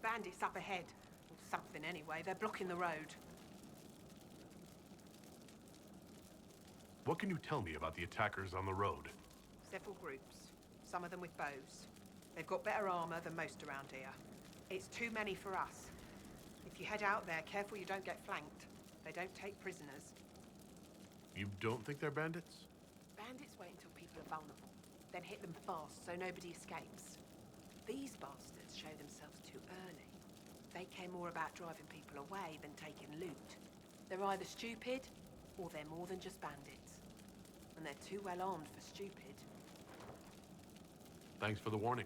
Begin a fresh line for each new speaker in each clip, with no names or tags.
bandits up ahead. Or something anyway. They're blocking the road.
What can you tell me about the attackers on the road?
Several groups. Some of them with bows. They've got better armor than most around here. It's too many for us. If you head out there, careful you don't get flanked. They don't take prisoners.
You don't think they're bandits?
Bandits wait until people are vulnerable, then hit them fast so nobody escapes. These bastards show themselves too early. They care more about driving people away than taking loot. They're either stupid, or they're more than just bandits. And they're too well armed for stupid.
Thanks for the warning.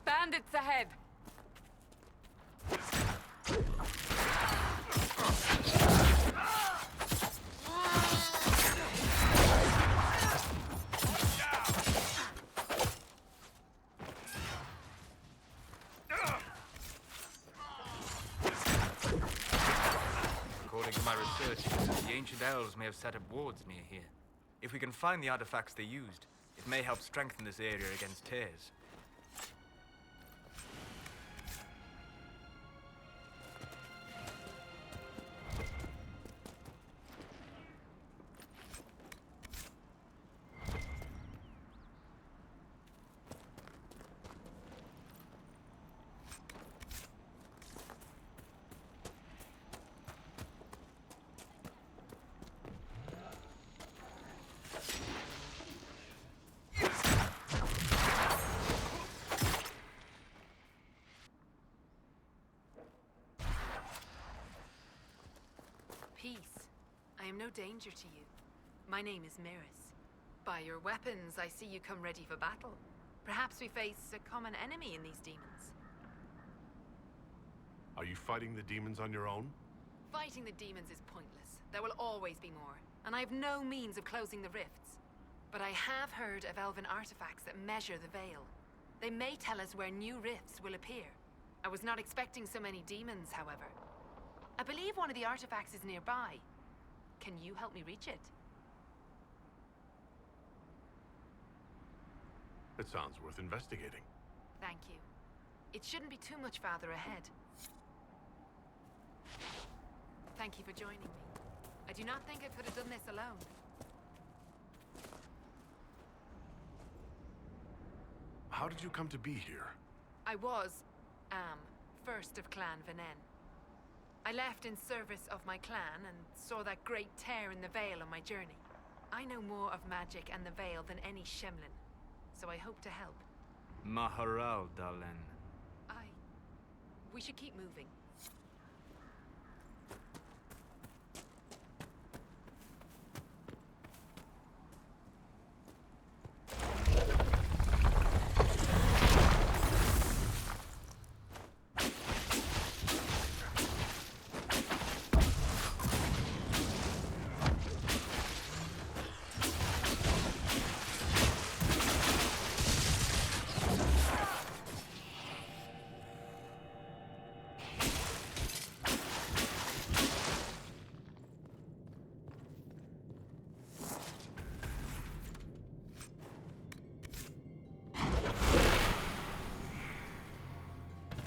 Bandits ahead!
According to my research, the ancient elves may have set up wards near here. If we can find the artifacts they used, it may help strengthen this area against tears.
Peace. I am no danger to you. My name is Miris. By your weapons, I see you come ready for battle. Perhaps we face a common enemy in these demons.
Are you fighting the demons on your own?
Fighting the demons is pointless. There will always be more, and I have no means of closing the rifts. But I have heard of elven artifacts that measure the veil. They may tell us where new rifts will appear. I was not expecting so many demons, however. I believe one of the artifacts is nearby. Can you help me reach it?
It sounds worth investigating.
Thank you. It shouldn't be too much farther ahead. Thank you for joining me. I do not think I could have done this alone.
How did you come to be here?
I am, first of Clan Venen. I left in service of my clan and saw that great tear in the Veil on my journey. I know more of magic and the Veil than any Shemlin, so I hope to help.
Maharal, Dalen.
We should keep moving.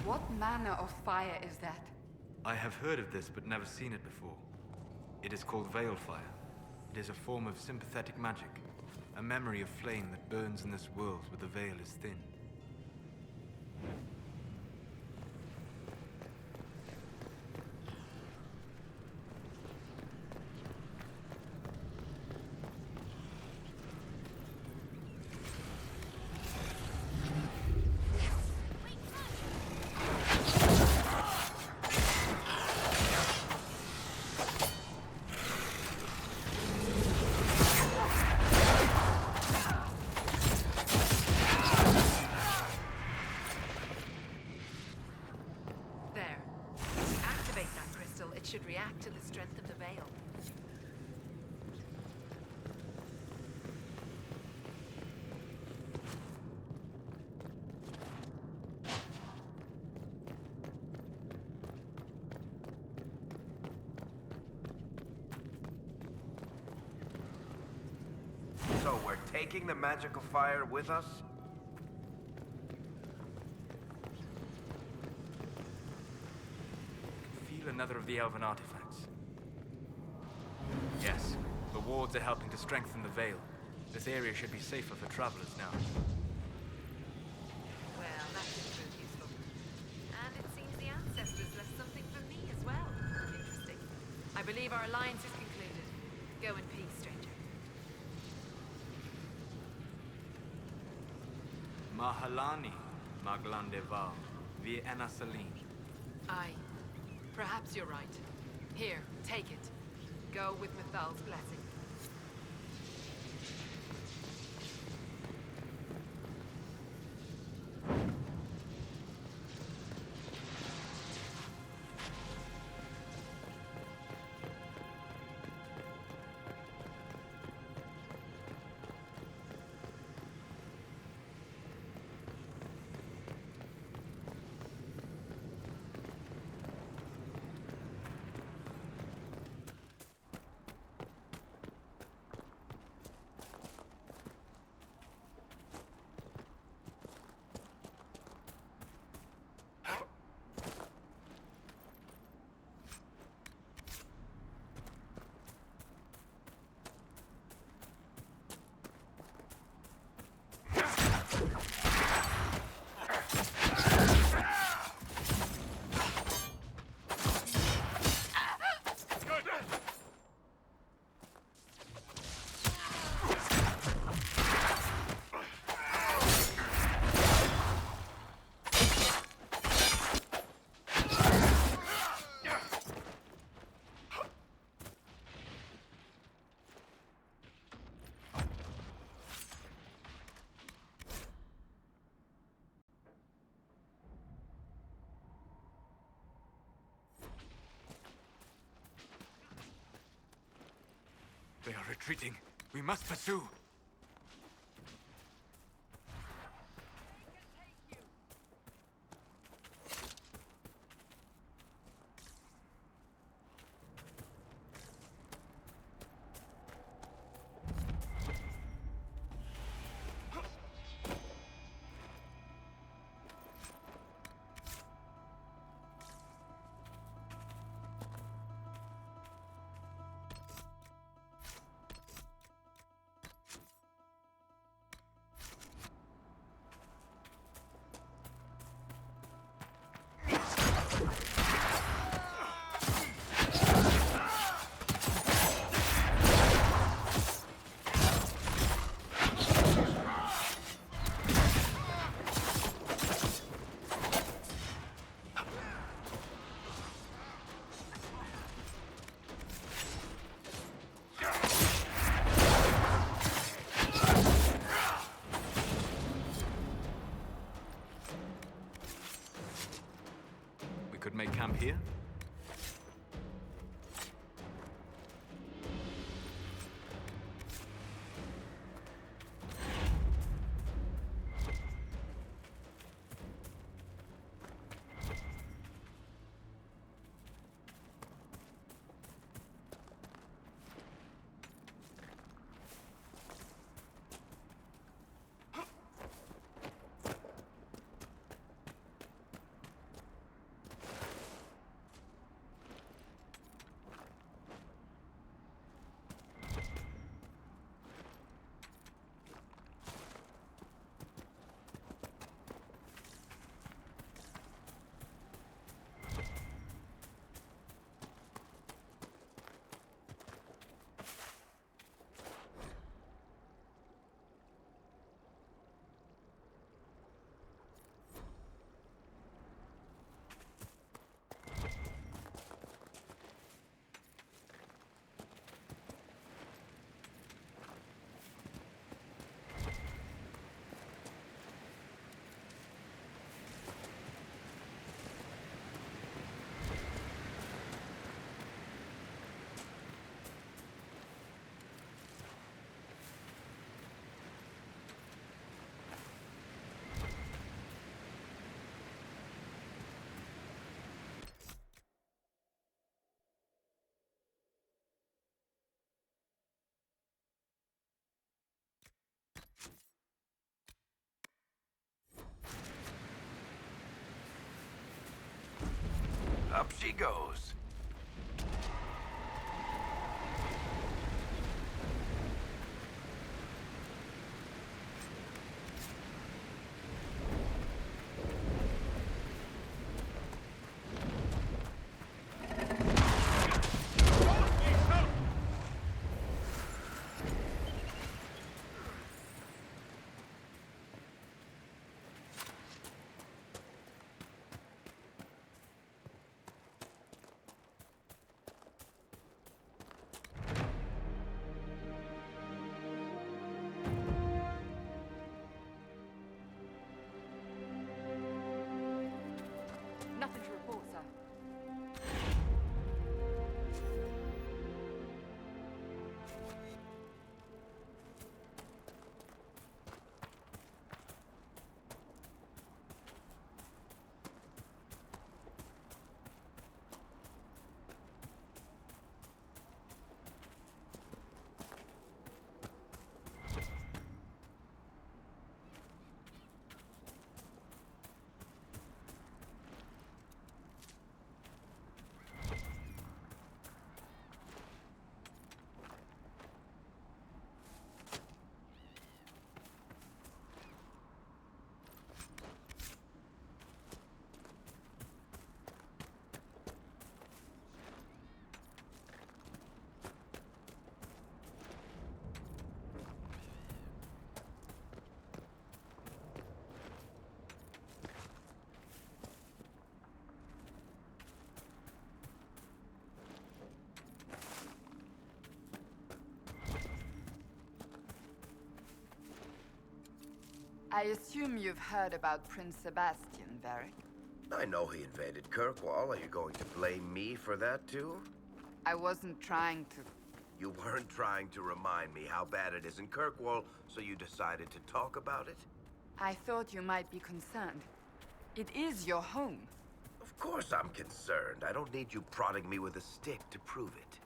What manner of fire is that?
I have heard of this, but never seen it before. It is called Veil Fire. It is a form of sympathetic magic, a memory of flame that burns in this world where the veil is thin.
Should react to the strength of the veil.
taking the magical fire with us?
Feel another of the elven artifacts. Yes, the wards are helping to strengthen the Veil. This area should be safer for travelers now.
Well, that should prove useful. And it seems the ancestors left something for me as well. Interesting. I believe our alliance is concluded. Go in peace, stranger.
Mahalani, Maglandeval, Vie Enasaline.
Aye. Perhaps you're right. Here, take it. Go with Mithal's blessing.
They are retreating. We must pursue. Could make camp here?
she goes.
Nothing to report, sir. I assume you've heard about Prince Sebastian, Varric.
I know he invaded Kirkwall. Are you going to blame me for that, too?
I wasn't trying to...
You weren't trying to remind me how bad it is in Kirkwall, so you decided to talk about it?
I thought you might be concerned. It is your home.
Of course I'm concerned. I don't need you prodding me with a stick to prove it.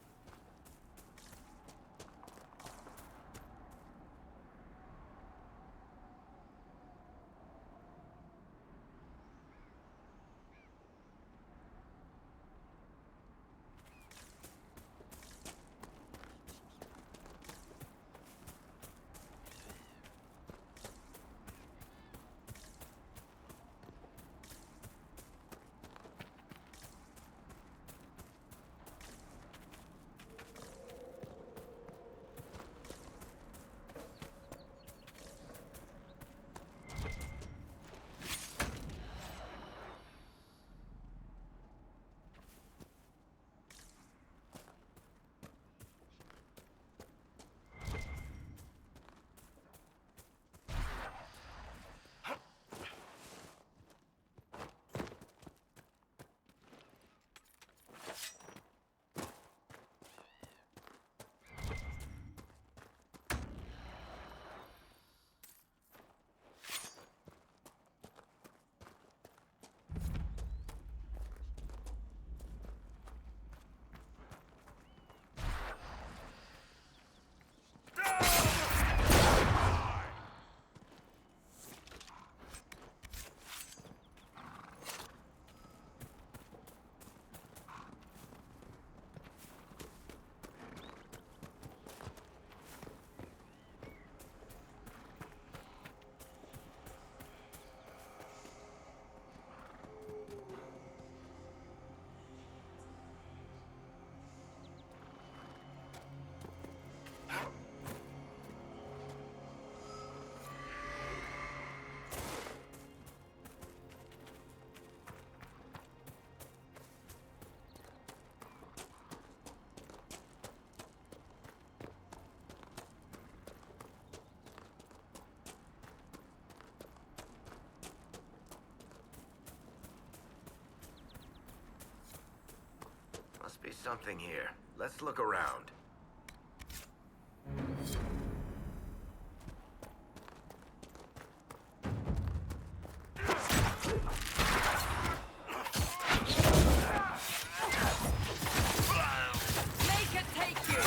Must be something here. Let's look around.
Make it take you!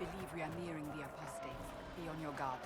believe we are nearing the apostates. Be on your guard.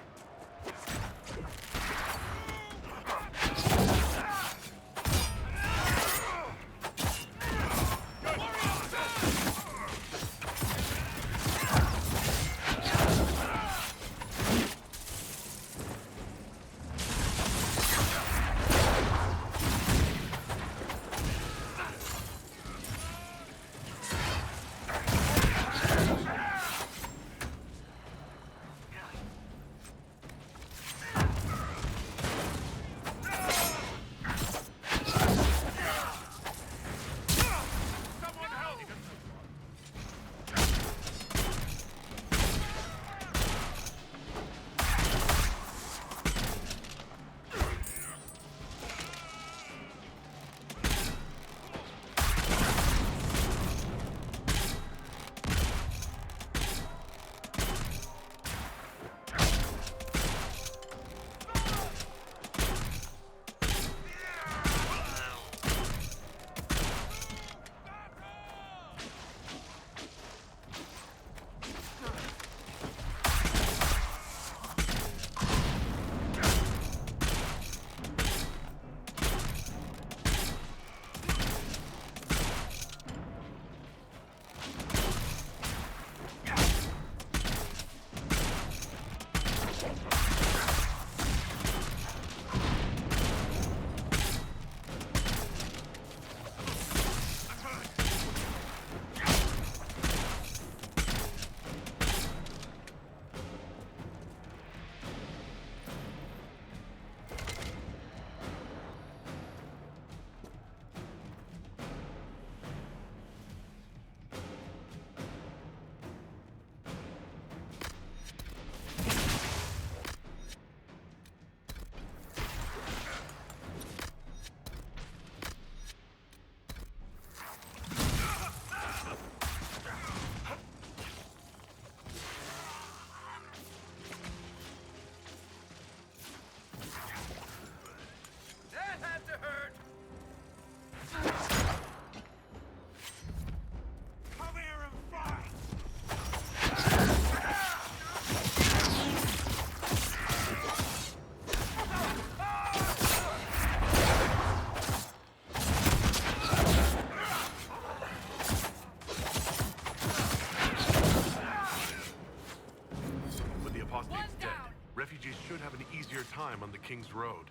Time on the King's Road.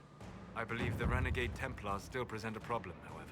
I believe the renegade Templars still present a problem, however.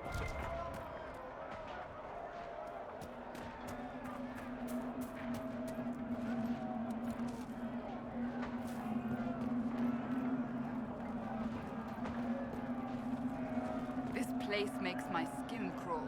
This place makes my skin crawl.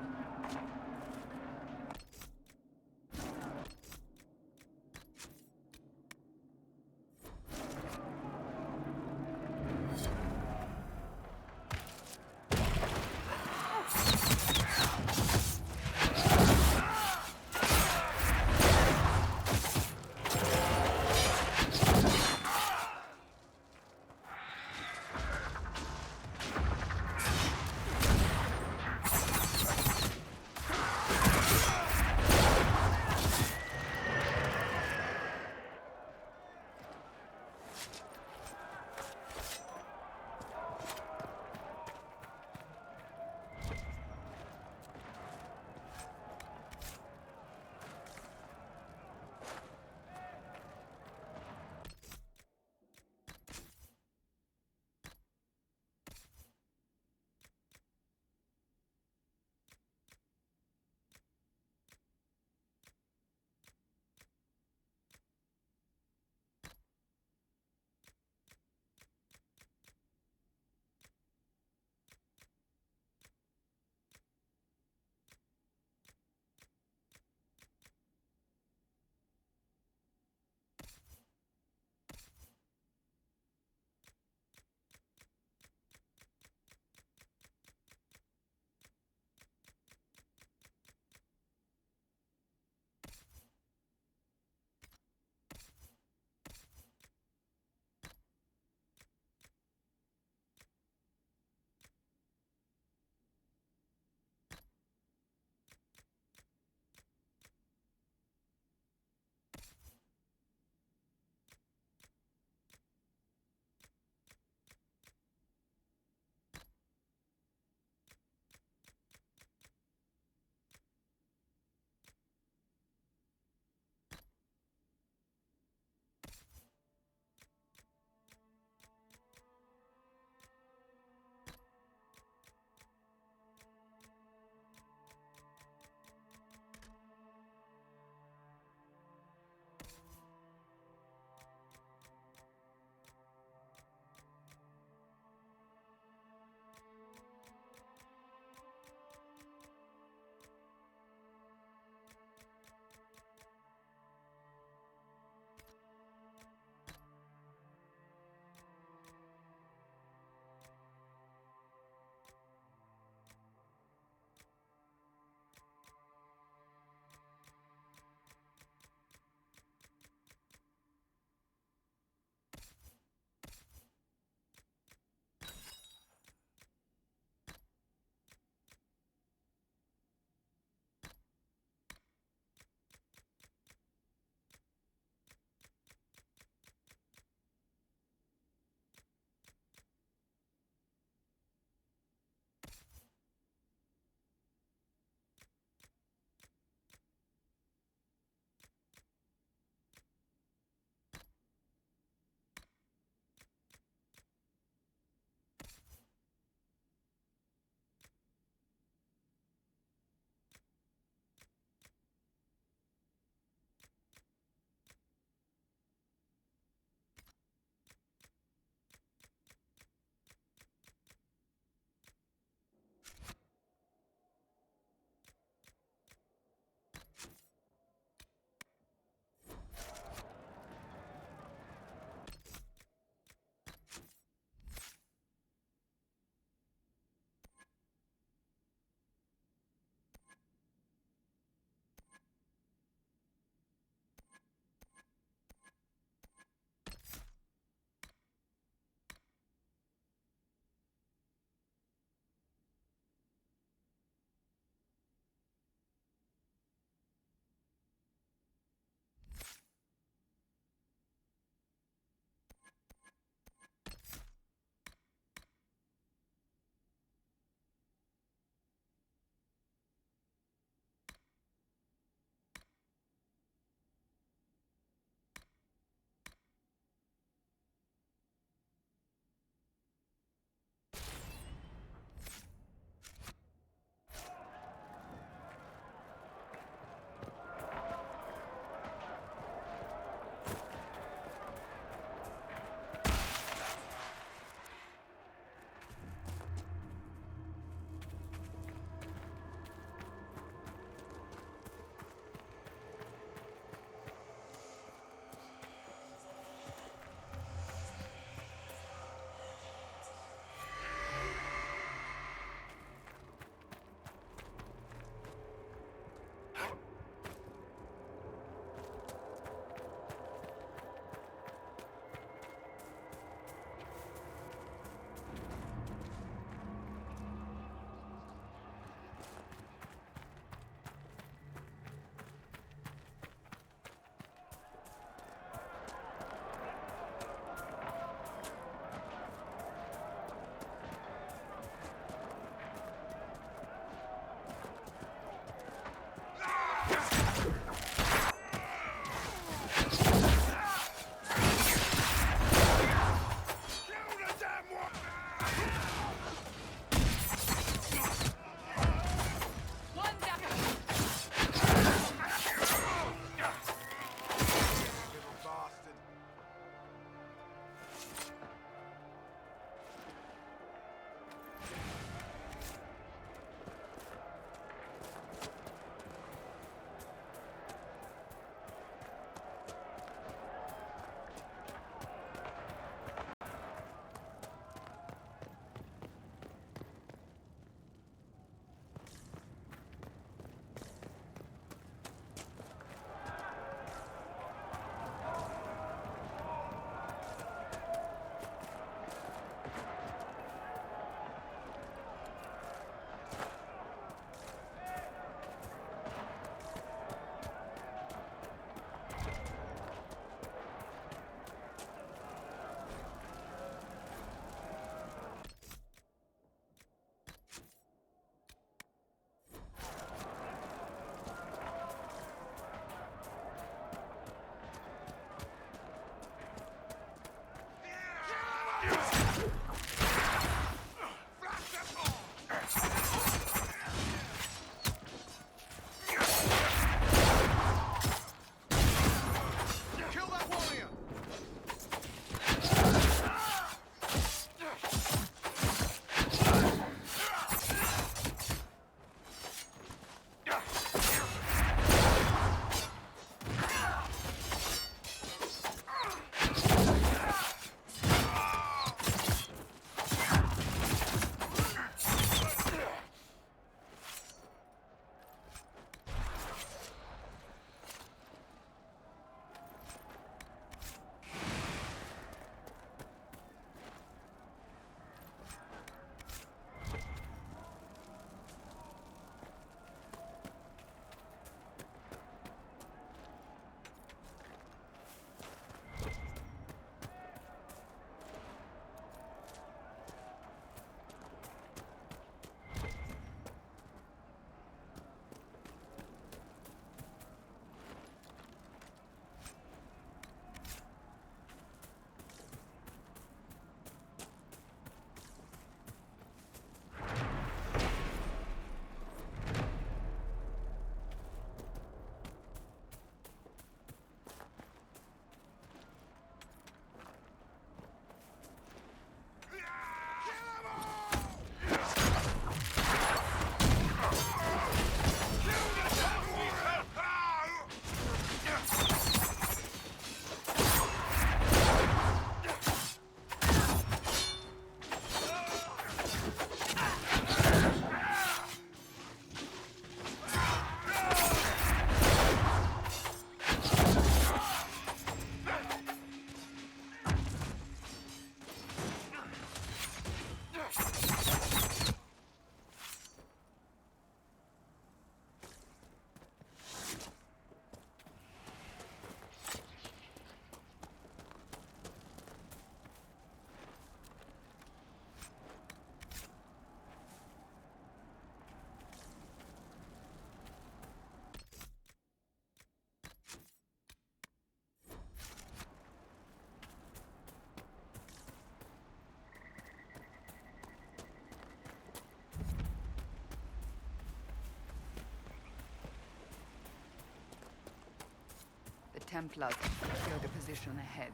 Templars to secure the position ahead.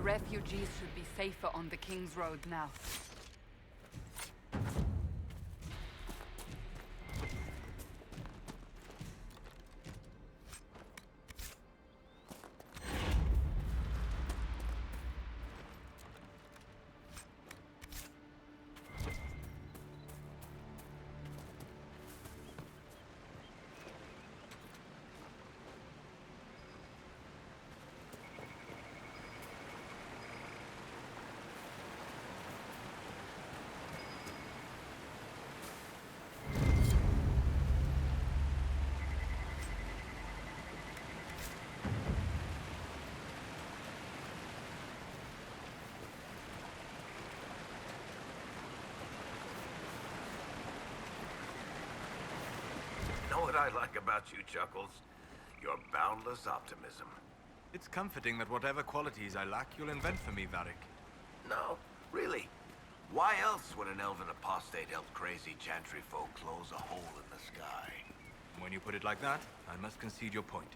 Refugees should be safer on the King's Road now.
Know what I like about you, Chuckles? Your boundless optimism.
It's comforting that whatever qualities I lack, you'll invent for me, Varric.
No, really. Why else would an elven apostate help crazy chantry folk close a hole in the sky?
When you put it like that, I must concede your point.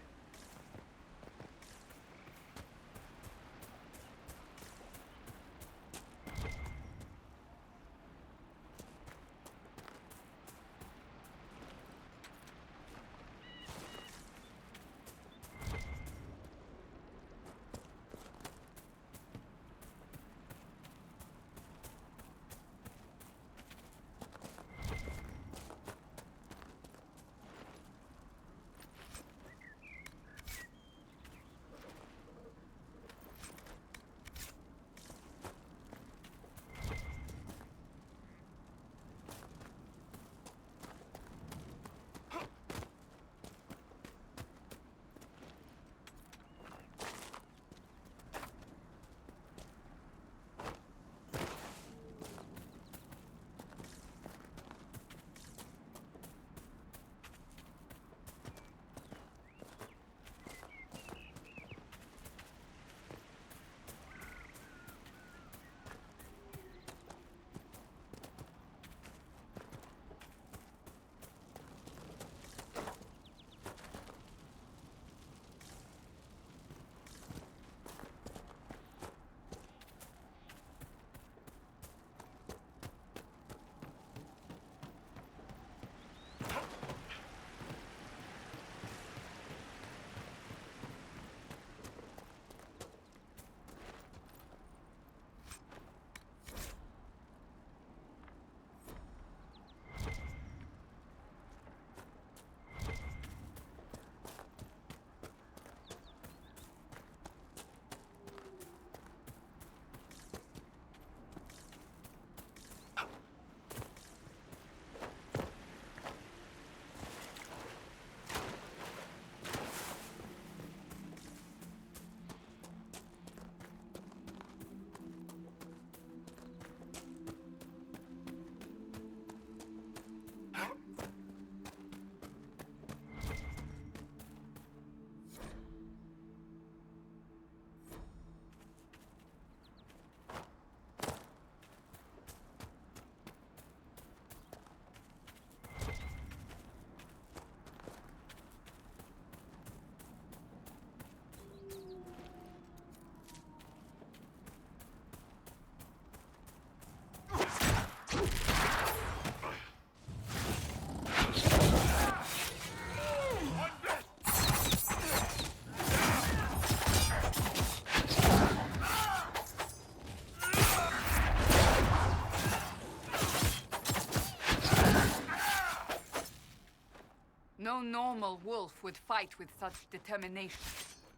primal wolf would fight with such determination.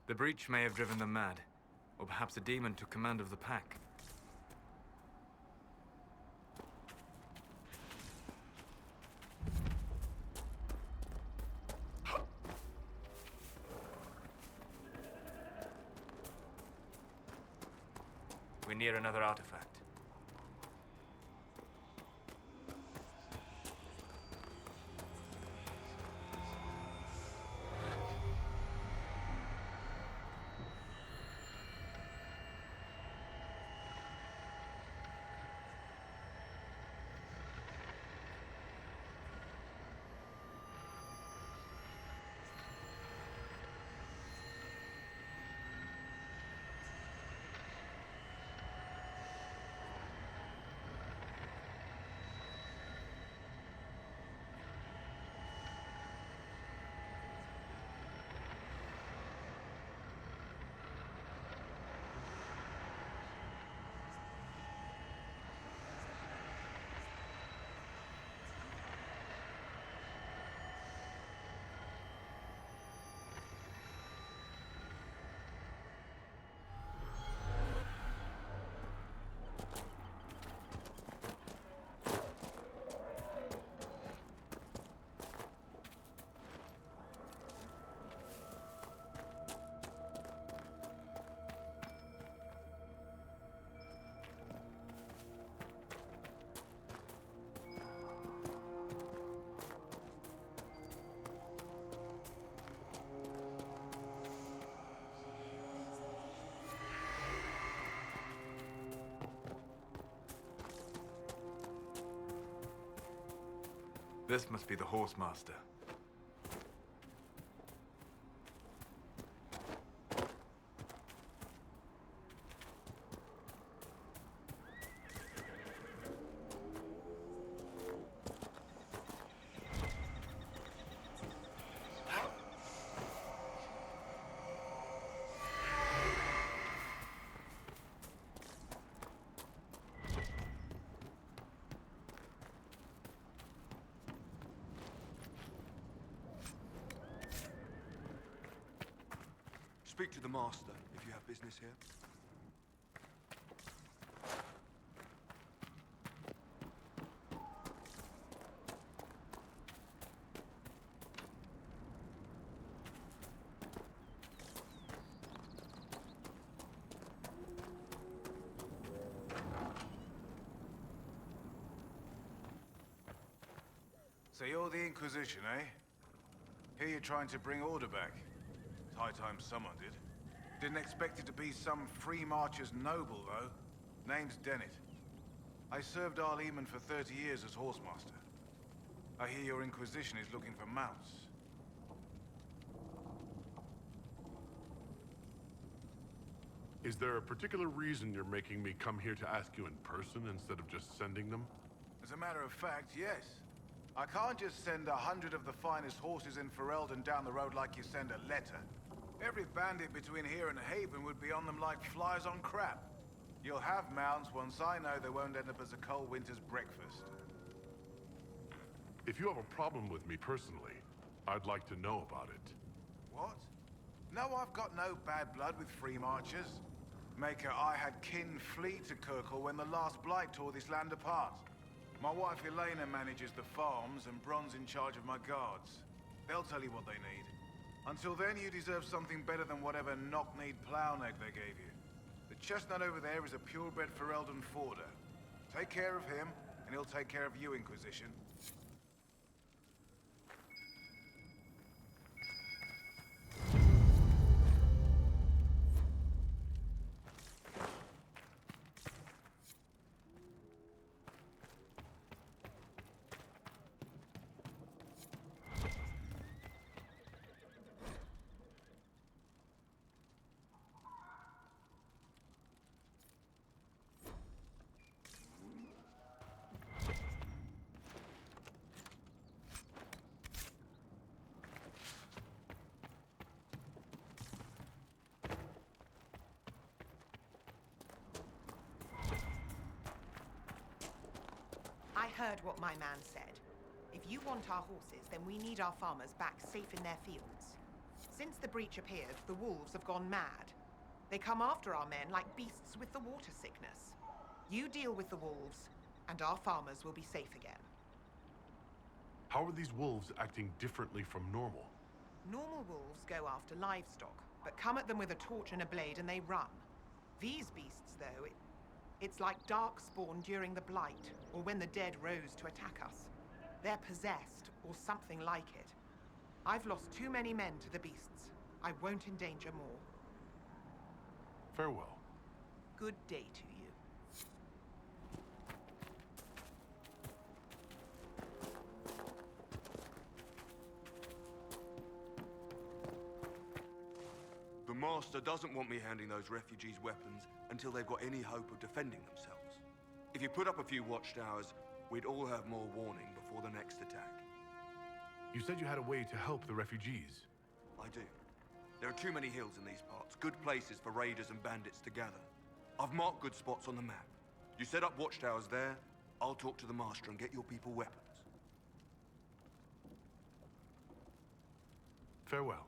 The breach may have driven them mad. Or perhaps a demon took command of the pack. We're near another artifact. This must be the Horsemaster.
Speak to the Master, if you have business here.
So you're the Inquisition, eh? Here you're trying to bring order back. It's high time someone did. Didn't expect it to be some free marcher's noble, though. Name's Dennett. I served Arleman for 30 years as Horsemaster. I hear your Inquisition is looking for mounts.
Is there a particular reason you're making me come here to ask you in person instead of just sending them?
As a matter of fact, yes. I can't just send 100 of the finest horses in Ferelden down the road like you send a letter. Every bandit between here and Haven would be on them like flies on crap. You'll have mounts once I know they won't end up as a cold winter's breakfast.
If you have a problem with me personally, I'd like to know about it.
What? No, I've got no bad blood with free marchers. Maker, I had kin flee to Kirkle when the last blight tore this land apart. My wife Elena manages the farms and Bron's in charge of my guards. They'll tell you what they need. Until then, you deserve something better than whatever knock-kneed plow-neck they gave you. The chestnut over there is a purebred Ferelden forder. Take care of him, and he'll take care of you, Inquisition.
I heard what my man said. If you want our horses, then we need our farmers back safe in their fields. Since the breach appeared, the wolves have gone mad. They come after our men like beasts with the water sickness. You deal with the wolves, and our farmers will be safe again.
How are these wolves acting differently from normal?
Normal wolves go after livestock, but come at them with a torch and a blade and they run. These beasts, though, it's like darkspawn during the Blight, or when the dead rose to attack us. They're possessed, or something like it. I've lost too many men to the beasts. I won't endanger more.
Farewell.
Good day to you.
The Master doesn't want me handing those refugees weapons until they've got any hope of defending themselves. If you put up a few watchtowers, we'd all have more warning before the next attack.
You said you had a way to help the refugees.
I do. There are too many hills in these parts, good places for raiders and bandits to gather. I've marked good spots on the map. You set up watchtowers there, I'll talk to the Master and get your people weapons.
Farewell.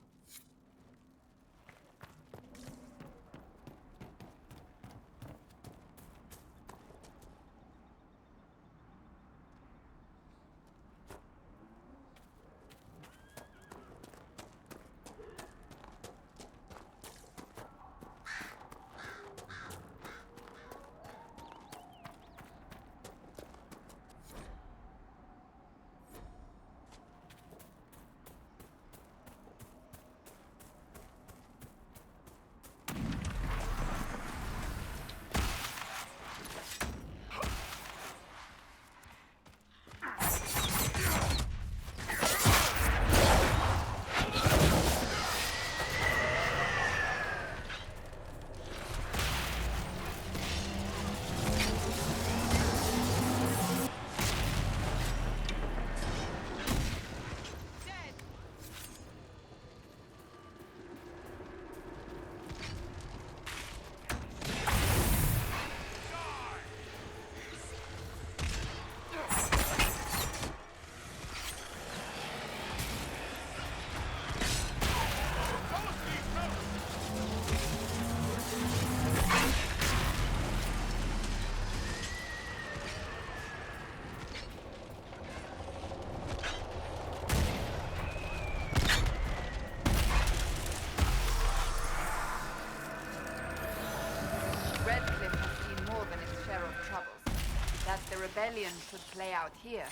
The rebellion should play out here.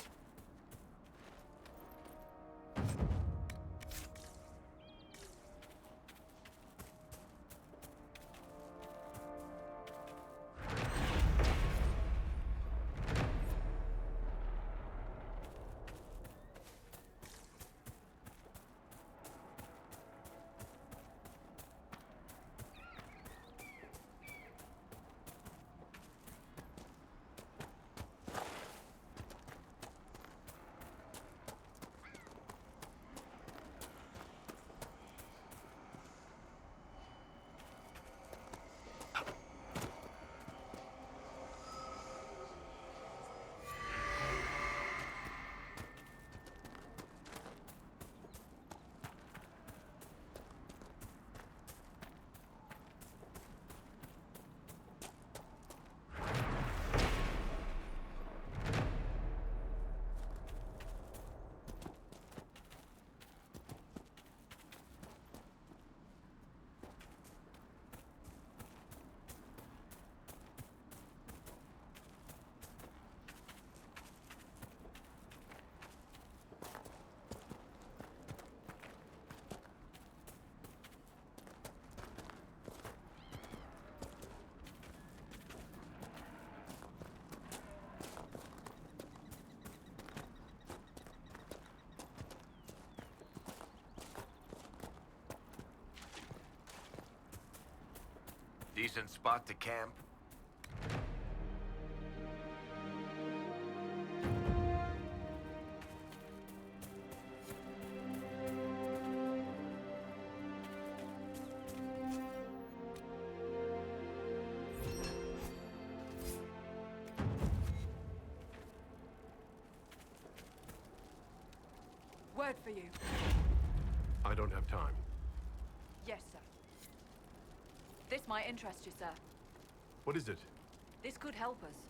Decent spot to camp.
word for you.
I don't have time.
Yes, sir. This might interest you, sir.
What is it?
This could help us.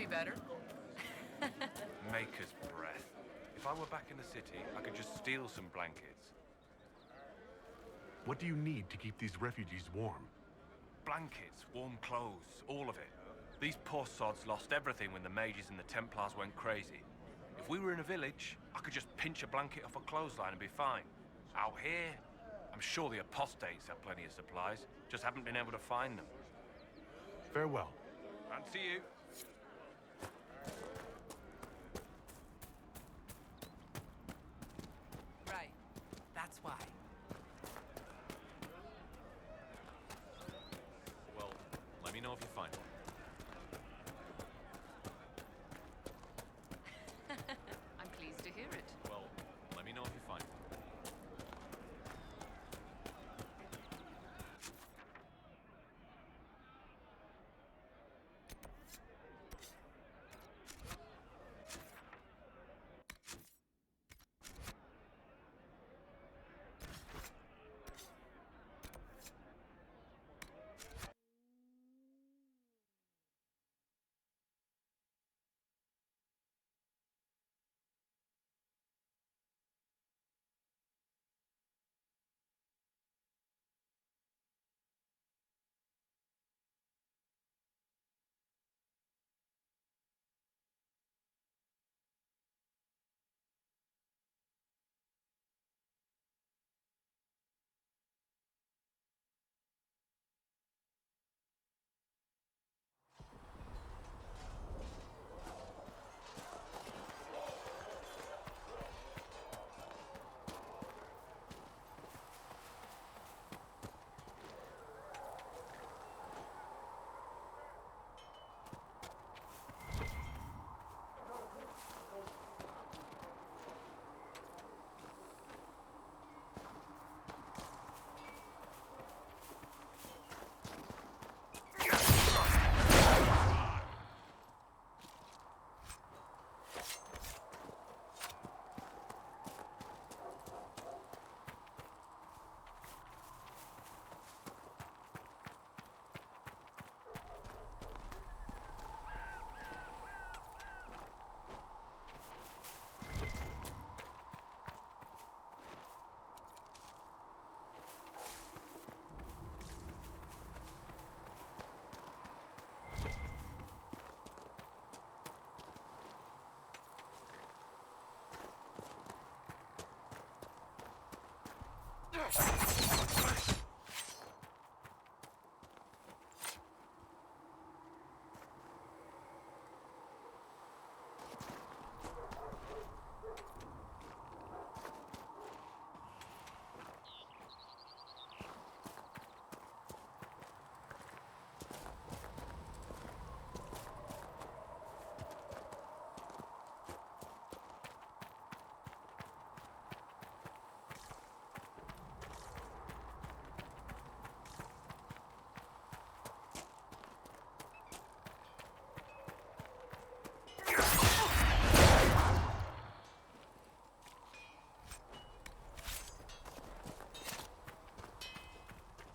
better.
Maker's breath. If I were back in the city, I could just steal some blankets.
What do you need to keep these refugees warm?
Blankets, warm clothes, all of it. These poor sods lost everything when the mages and the Templars went crazy. If we were in a village, I could just pinch a blanket off a clothesline and be fine. Out here, I'm sure the apostates have plenty of supplies, just haven't been able to find them.
Farewell.
And see you.
Right. That's why.
Well, let me know if you find one.
I'm pleased to hear it.
Well, let me know if you find one.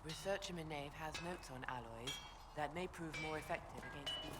Researcher Minave has notes on alloys that may prove more effective against demons.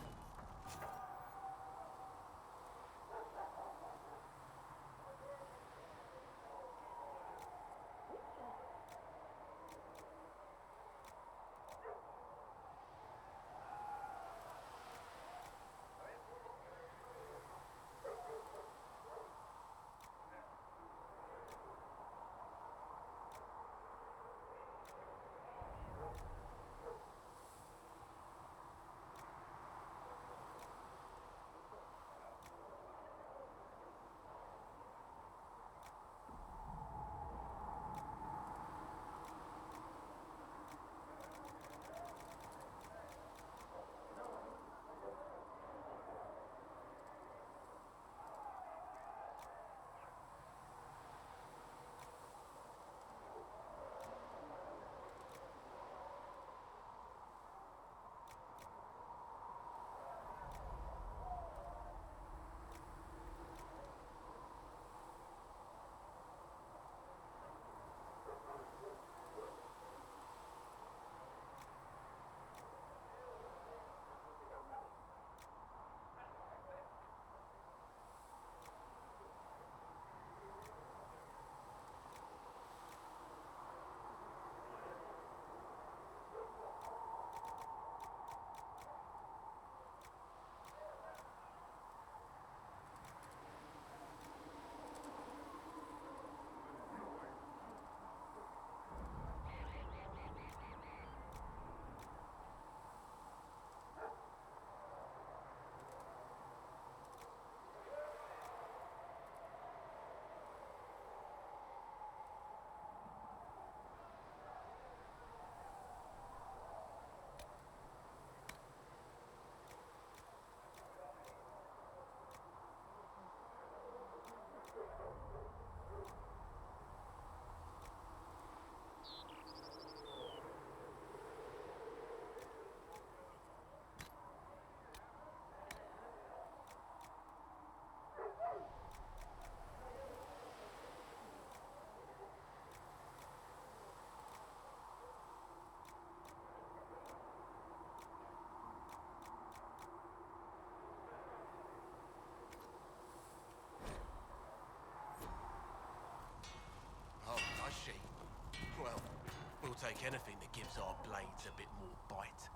take anything that gives our blades a bit more bite.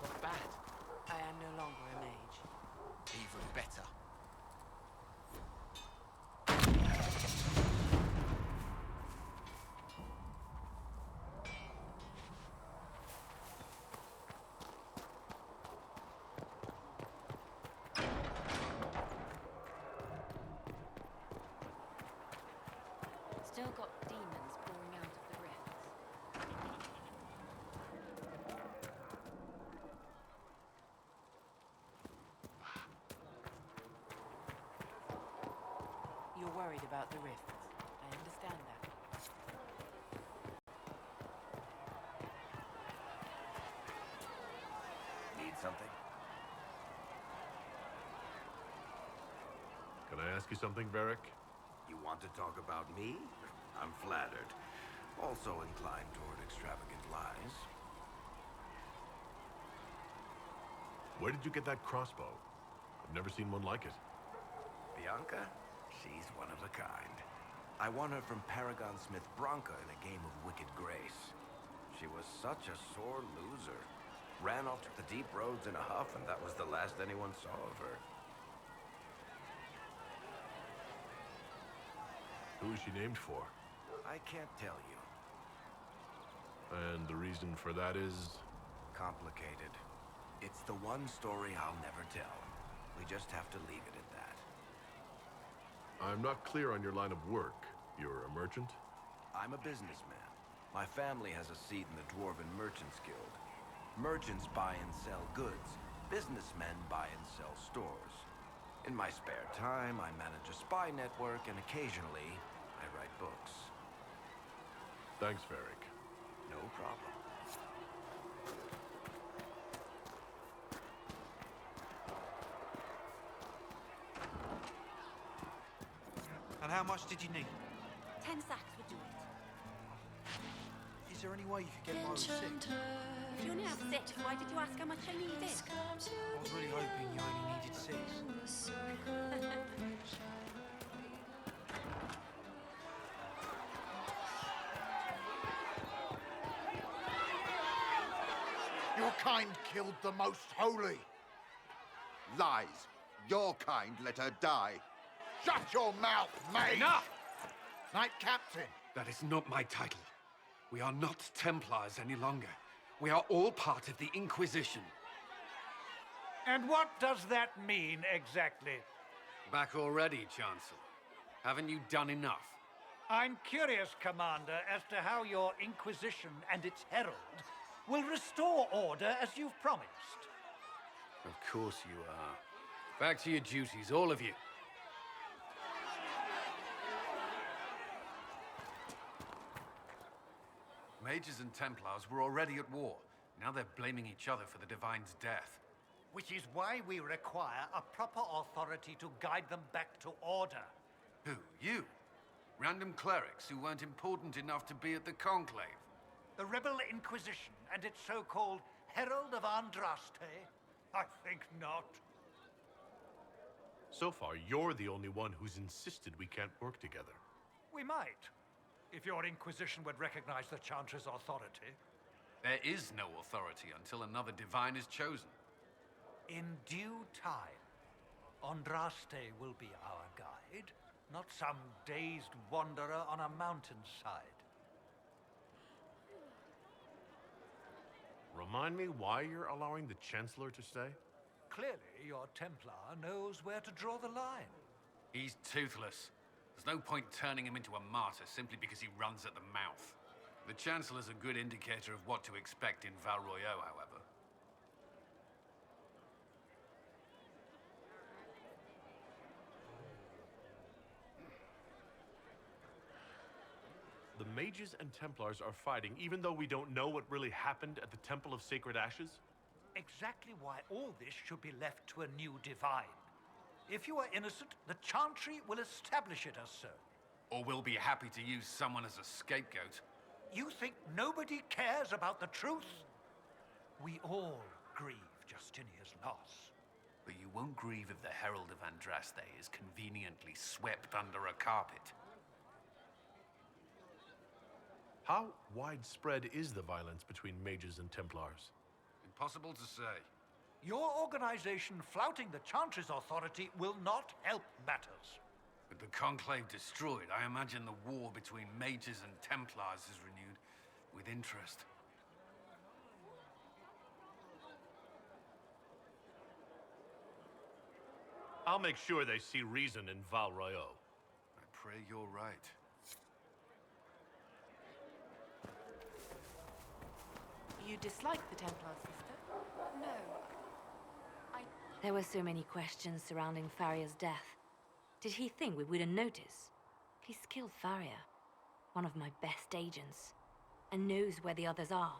Not bad. I am no longer a mage.
Even better.
Still got demons pouring out of the rifts.
You're worried about the rifts. I understand that.
Need something?
Can I ask you something, Varric?
You want to talk about me? I'm flattered. Also inclined toward extravagant lies.
Where did you get that crossbow? I've never seen one like it.
Bianca? She's one of a kind. I won her from Paragon Smith Bronca in a game of Wicked Grace. She was such a sore loser. Ran off to the deep roads in a huff, and that was the last anyone saw of her.
Who is she named for?
I can't tell you.
And the reason for that is?
Complicated. It's the one story I'll never tell. We just have to leave it at that.
I'm not clear on your line of work. You're a merchant?
I'm a businessman. My family has a seat in the Dwarven Merchants Guild. Merchants buy and sell goods. Businessmen buy and sell stores. In my spare time, I manage a spy network, and occasionally, I write books.
Thanks, Varric.
No problem.
And how much did you need?
10 sacks would do it.
Is there any way you could get my 6?
If you only have 6, why did you ask how much I needed?
I was really hoping you only needed 6.
Your kind killed the most holy. Lies. Your kind let her die. Shut your mouth, mate!
Enough!
Knight Captain.
That is not my title. We are not Templars any longer. We are all part of the Inquisition.
And what does that mean, exactly?
Back already, Chancellor. Haven't you done enough?
I'm curious, Commander, as to how your Inquisition and its herald will restore order as you've promised.
Of course you are. Back to your duties, all of you. Mages and Templars were already at war. Now they're blaming each other for the Divine's death.
Which is why we require a proper authority to guide them back to order.
Who? You? Random clerics who weren't important enough to be at the Conclave?
The Rebel Inquisition and its so-called Herald of Andraste? I think not.
So far, you're the only one who's insisted we can't work together.
We might, if your Inquisition would recognize the Chantry's authority.
There is no authority until another Divine is chosen.
In due time, Andraste will be our guide, not some dazed wanderer on a mountainside.
Remind me why you're allowing the Chancellor to stay?
Clearly, your Templar knows where to draw the line.
He's toothless. There's no point turning him into a martyr simply because he runs at the mouth. The Chancellor's a good indicator of what to expect in Val Royeaux, however.
The Mages and Templars are fighting even though we don't know what really happened at the Temple of Sacred Ashes?
Exactly why all this should be left to a new Divine. If you are innocent, the Chantry will establish it as so.
Or we'll be happy to use someone as a scapegoat.
You think nobody cares about the truth? We all grieve Justinia's loss.
But you won't grieve if the Herald of Andraste is conveniently swept under a carpet.
How widespread is the violence between mages and Templars?
Impossible to say.
Your organization flouting the Chantry's authority will not help matters.
With the Conclave destroyed, I imagine the war between mages and Templars is renewed with interest.
I'll make sure they see reason in Val Royeaux.
I pray you're right.
You dislike the Templars, sister?
No.
There were so many questions surrounding Farria's death. Did he think we wouldn't notice? He's killed Farria, one of my best agents, and knows where the others are.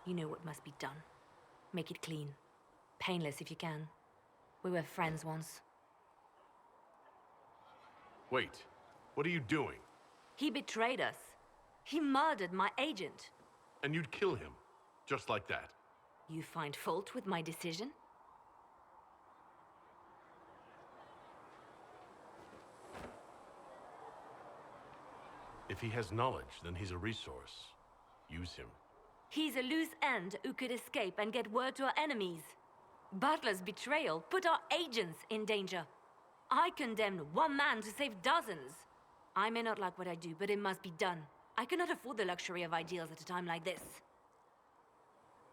You know what must be done. Make it clean. Painless if you can. We were friends once.
Wait, what are you doing?
He betrayed us. He murdered my agent.
And you'd kill him, just like that.
You find fault with my decision?
If he has knowledge, then he's a resource. Use him.
He's a loose end who could escape and get word to our enemies. Butler's betrayal put our agents in danger. I condemned one man to save dozens. I may not like what I do, but it must be done. I cannot afford the luxury of ideals at a time like this.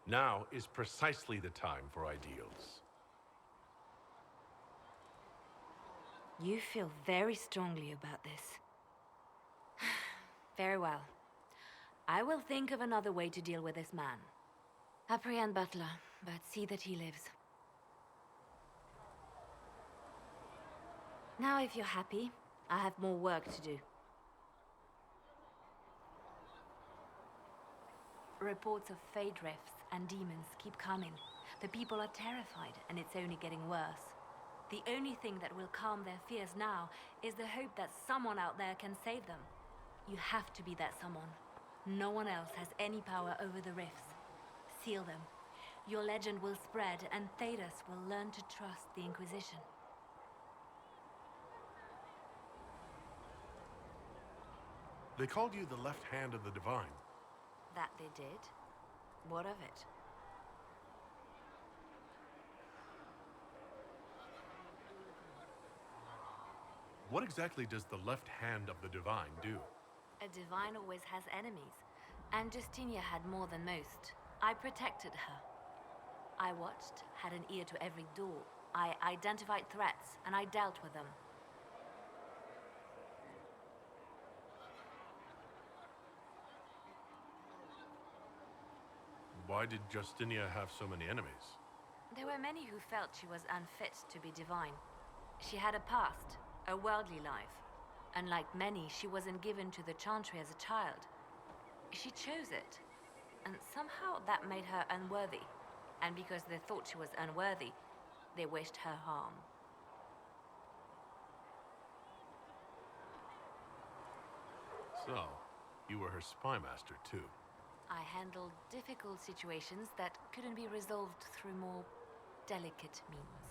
Now is precisely the time for ideals.
You feel very strongly about this. Very well. I will think of another way to deal with this man. Apprehend Butler, but see that he lives. Now, if you're happy, I have more work to do. Reports of fade rifts and demons keep coming. The people are terrified, and it's only getting worse. The only thing that will calm their fears now is the hope that someone out there can save them. You have to be that someone. No one else has any power over the rifts. Seal them. Your legend will spread, and Thedas will learn to trust the Inquisition.
They called you the left hand of the Divine.
That they did? What of it?
What exactly does the left hand of the Divine do?
A divine always has enemies, and Justinia had more than most. I protected her. I watched, had an ear to every door. I identified threats, and I dealt with them.
Why did Justinia have so many enemies?
There were many who felt she was unfit to be divine. She had a past, a worldly life. Unlike many, she wasn't given to the Chantry as a child. She chose it, and somehow that made her unworthy. And because they thought she was unworthy, they wished her harm.
So, you were her spy master too.
I handled difficult situations that couldn't be resolved through more delicate means.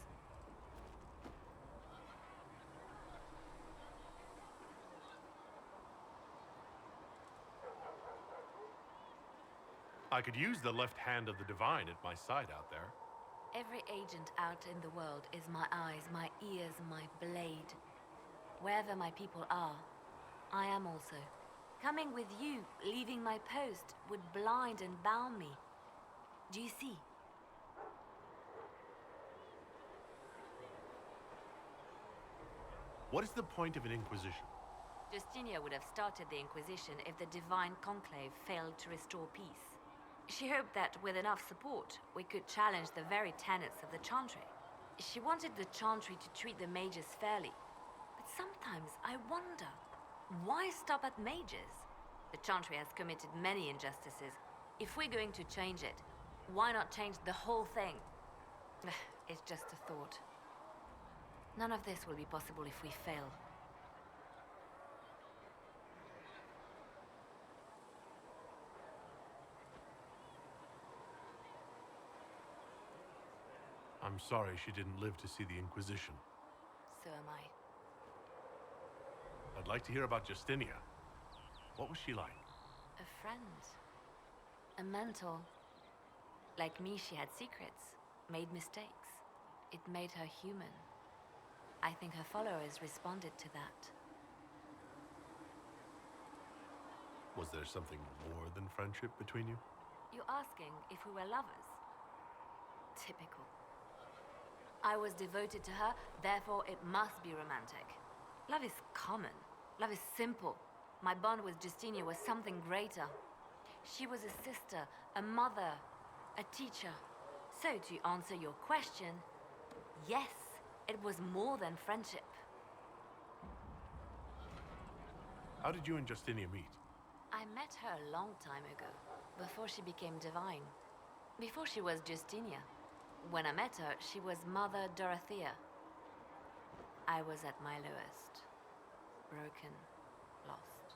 I could use the left hand of the Divine at my side out there.
Every agent out in the world is my eyes, my ears, my blade. Wherever my people are, I am also. Coming with you, leaving my post, would blind and bound me. Do you see?
What is the point of an Inquisition?
Justinia would have started the Inquisition if the Divine Conclave failed to restore peace. She hoped that with enough support, we could challenge the very tenets of the Chantry. She wanted the Chantry to treat the mages fairly. But sometimes I wonder, why stop at mages? The Chantry has committed many injustices. If we're going to change it, why not change the whole thing? It's just a thought. None of this will be possible if we fail.
I'm sorry she didn't live to see the Inquisition.
So am I.
I'd like to hear about Justinia.
What was she like?
A friend. A mentor. Like me, she had secrets, made mistakes. It made her human. I think her followers responded to that.
Was there something more than friendship between you?
You're asking if we were lovers? Typical. I was devoted to her, therefore it must be romantic. Love is common. Love is simple. My bond with Justinia was something greater. She was a sister, a mother, a teacher. So to answer your question, yes, it was more than friendship.
How did you and Justinia meet?
I met her a long time ago, before she became divine. Before she was Justinia. When I met her, she was Mother Dorothea. I was at my lowest. Broken, lost.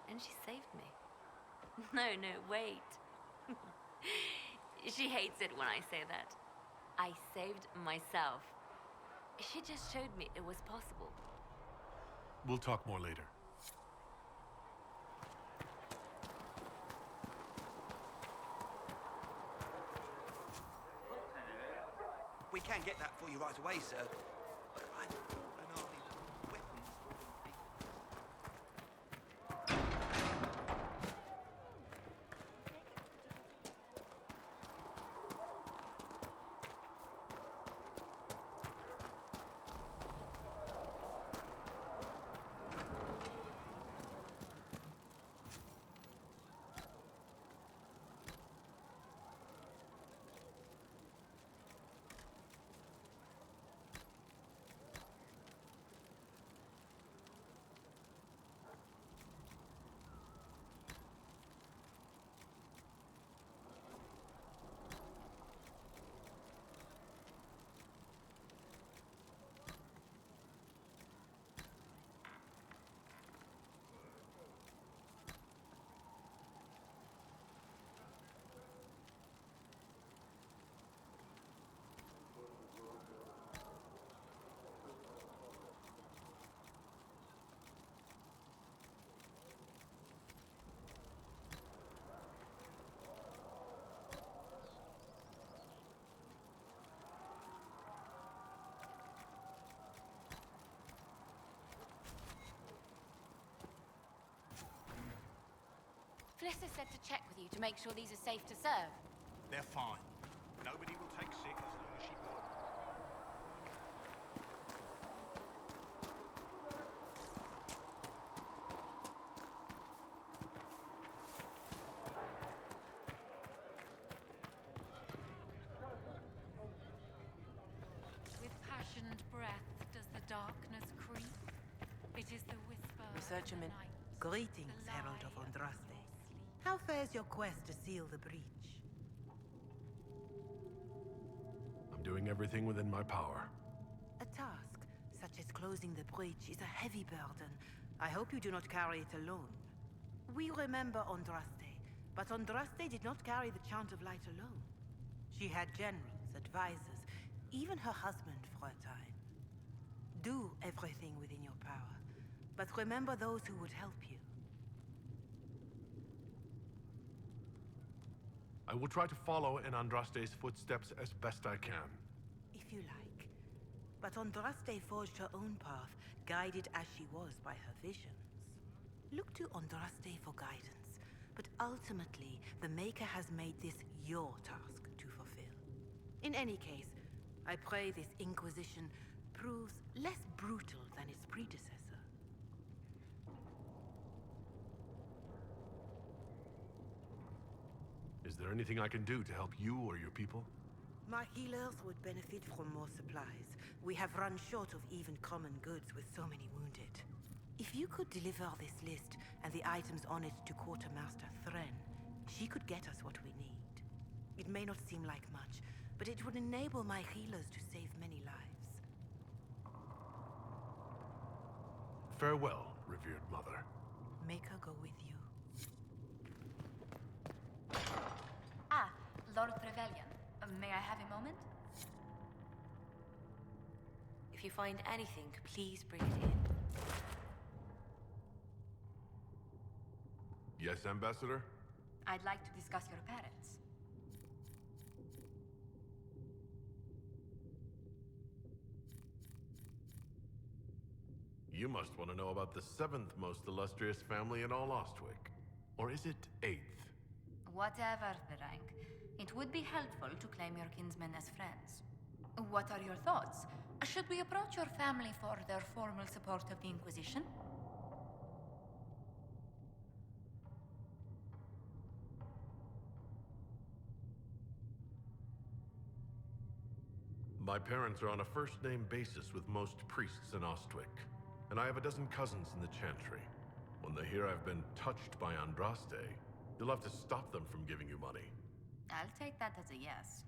And she saved me. No, wait. She hates it when I say that. I saved myself. She just showed me it was possible.
We'll talk more later.
We can get that for you right away, sir. But I don't know any weapons.
Fliss said to check with you to make sure these are safe to serve.
They're fine. Nobody will take sick as long as she got them.
With passioned breath does the darkness creep. It is the whisper
Researcher
of the
Min.
night.
Greetings, Herald of Andraste. How fares your quest to seal the breach?
I'm doing everything within my power.
A task, such as closing the breach, is a heavy burden. I hope you do not carry it alone. We remember Andraste, but Andraste did not carry the Chant of Light alone. She had generals, advisors, even her husband for a time. Do everything within your power, but remember those who would help you.
I will try to follow in Andraste's footsteps as best I can.
If you like. But Andraste forged her own path, guided as she was by her visions. Look to Andraste for guidance, but ultimately, the Maker has made this your task to fulfill. In any case, I pray this Inquisition proves less brutal than its predecessor.
Is there anything I can do to help you or your people?
My healers would benefit from more supplies. We have run short of even common goods with so many wounded. If you could deliver this list and the items on it to Quartermaster Thren, she could get us what we need. It may not seem like much, but it would enable my healers to save many lives.
Farewell, revered mother.
Make her go with you.
Ah, Lord Trevelyan. May I have a moment?
If you find anything, please bring it in.
Yes, Ambassador?
I'd like to discuss your parents.
You must want to know about the 7th most illustrious family in all Ostwick. Or is it 8th?
Whatever the rank, it would be helpful to claim your kinsmen as friends. What are your thoughts? Should we approach your family for their formal support of the Inquisition?
My parents are on a first-name basis with most priests in Ostwick, and I have a dozen cousins in the Chantry. When they hear I've been touched by Andraste, you'll have to stop them from giving you money.
I'll take that as a yes.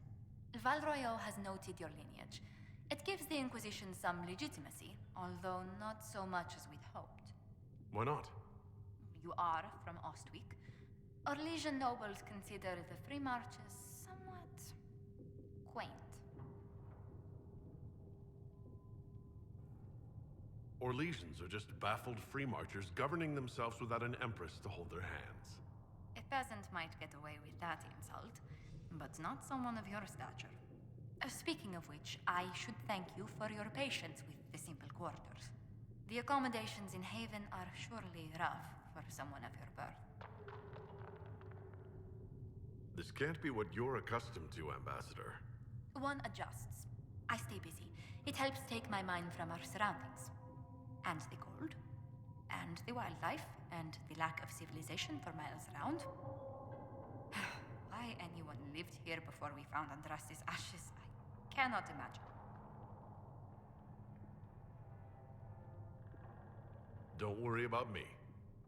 Valroyo has noted your lineage. It gives the Inquisition some legitimacy, although not so much as we'd hoped.
Why not?
You are from Ostwick. Orlesian nobles consider the free marches somewhat quaint.
Orlesians are just baffled free marchers governing themselves without an empress to hold their hands.
A peasant might get away with that insult, but not someone of your stature. Speaking of which, I should thank you for your patience with the simple quarters. The accommodations in Haven are surely rough for someone of your birth.
This can't be what you're accustomed to, Ambassador.
One adjusts. I stay busy. It helps take my mind from our surroundings. And the cold, and the wildlife, and the lack of civilization for miles around. Why anyone lived here before we found Andraste's ashes, I cannot imagine.
Don't worry about me.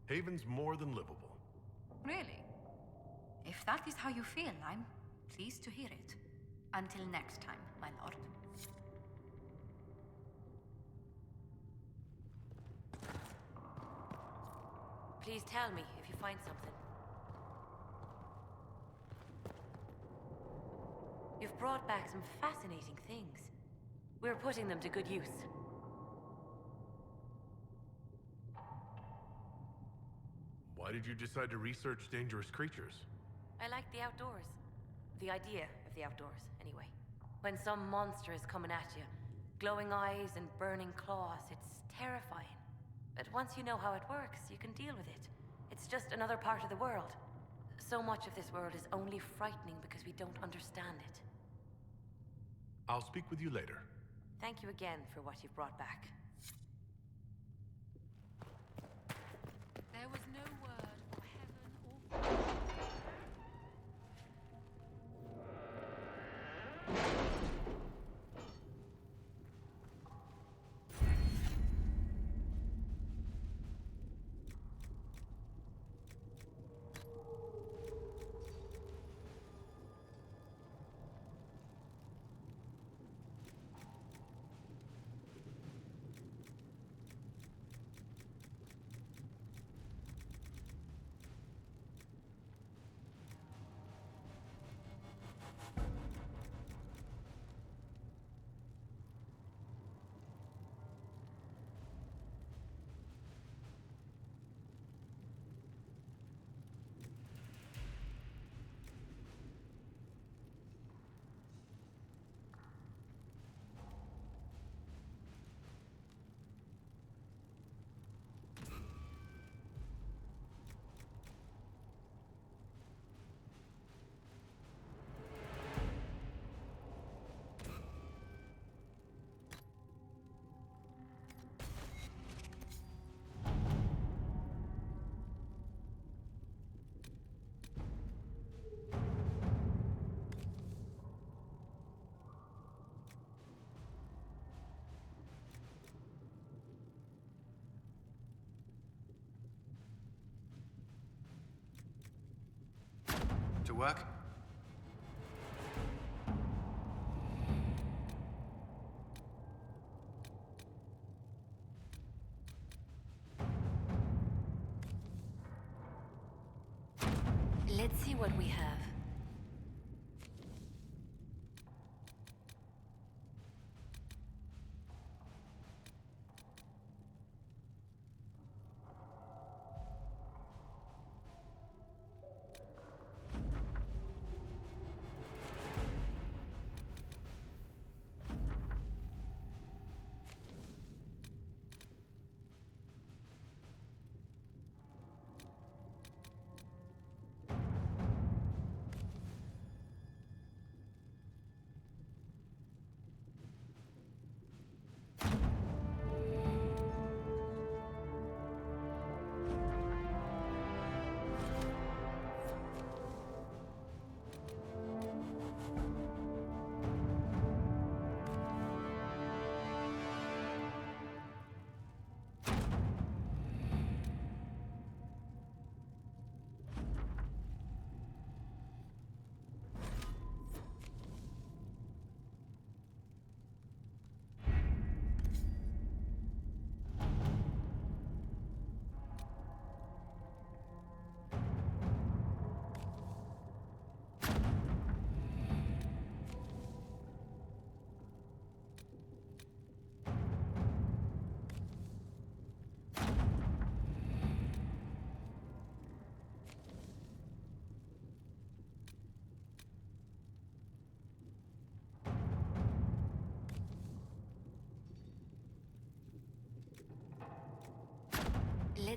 Haven's more than livable.
Really? If that is how you feel, I'm pleased to hear it. Until next time, my lord.
Please tell me if you find something. You've brought back some fascinating things. We're putting them to good use.
Why did you decide to research dangerous creatures?
I like the outdoors. The idea of the outdoors, anyway. When some monster is coming at you, glowing eyes and burning claws, it's terrifying. But once you know how it works, you can deal with it. It's just another part of the world. So much of this world is only frightening because we don't understand it.
I'll speak with you later.
Thank you again for what you've brought back.
There was no word for heaven or...
To work?
Let's see what we have.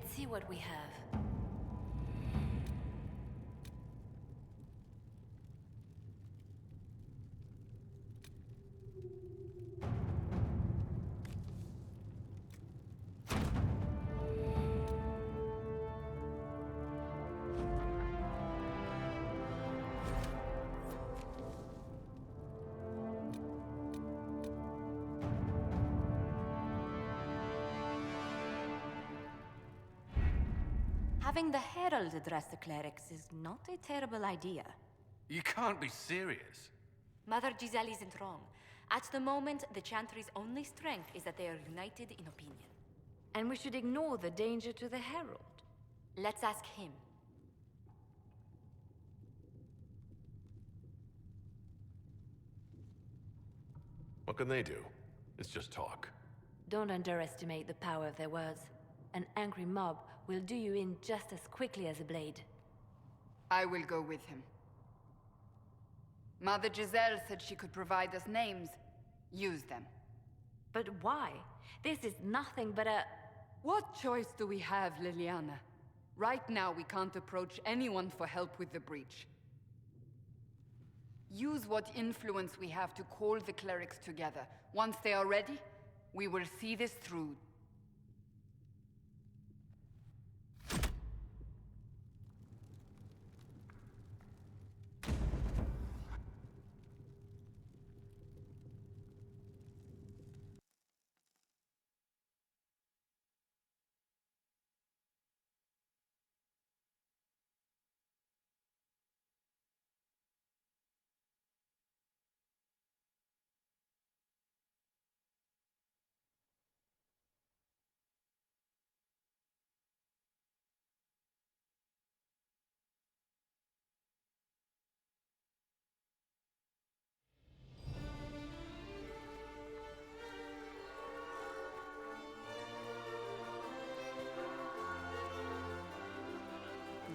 Let's see what we have. Having the Herald address the clerics is not a terrible idea.
You can't be serious.
Mother Giselle isn't wrong. At the moment, the Chantry's only strength is that they are united in opinion.
And we should ignore the danger to the Herald.
Let's ask him.
What can they do? It's just talk.
Don't underestimate the power of their words. An angry mob will do you in just as quickly as a blade.
I will go with him. Mother Giselle said she could provide us names. Use them.
But why? This is nothing but a...
What choice do we have, Liliana? Right now, we can't approach anyone for help with the breach. Use what influence we have to call the clerics together. Once they are ready, we will see this through.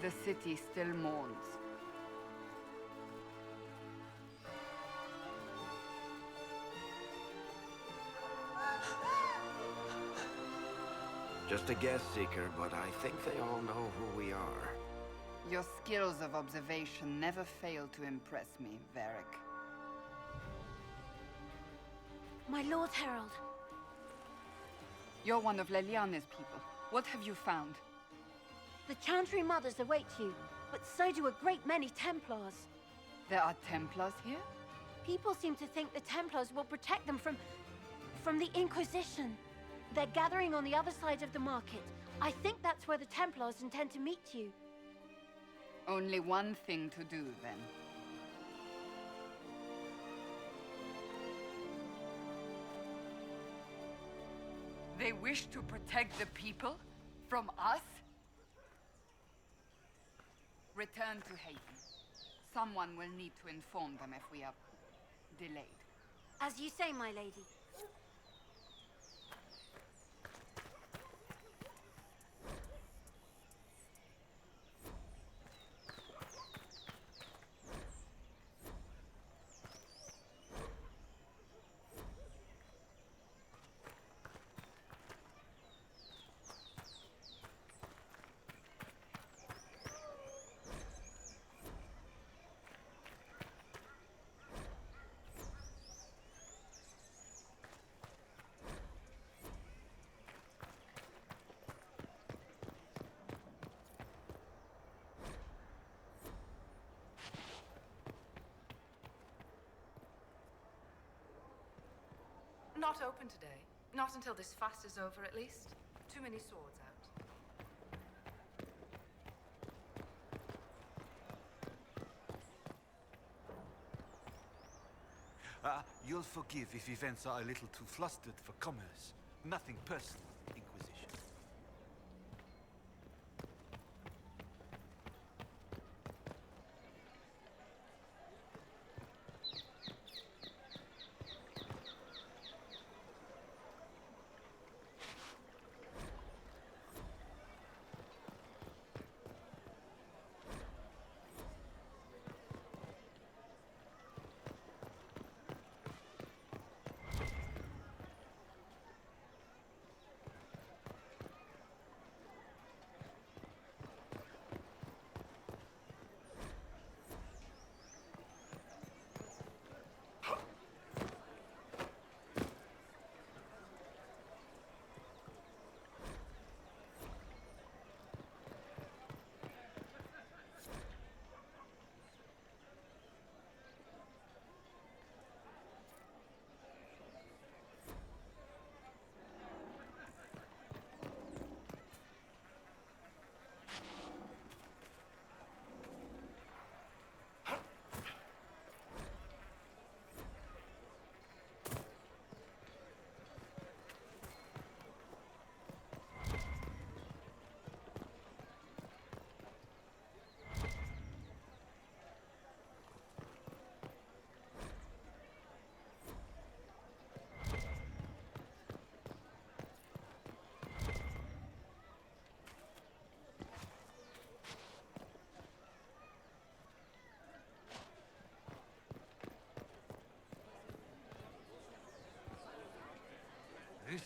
The city still mourns.
Just a guess, Seeker, but I think they all know who we are.
Your skills of observation never fail to impress me, Varric.
My Lord Herald.
You're one of Leliane's people. What have you found?
The Chantry Mothers await you, but so do a great many Templars.
There are Templars here?
People seem to think the Templars will protect them from the Inquisition. They're gathering on the other side of the market. I think that's where the Templars intend to meet you.
Only one thing to do, then. They wish to protect the people? From us? Return to Haven. Someone will need to inform them if we are delayed.
As you say, my lady.
Not open today. Not until this fast is over, at least. Too many swords out.
You'll forgive if events are a little too flustered for commerce. Nothing personal, Inquisition.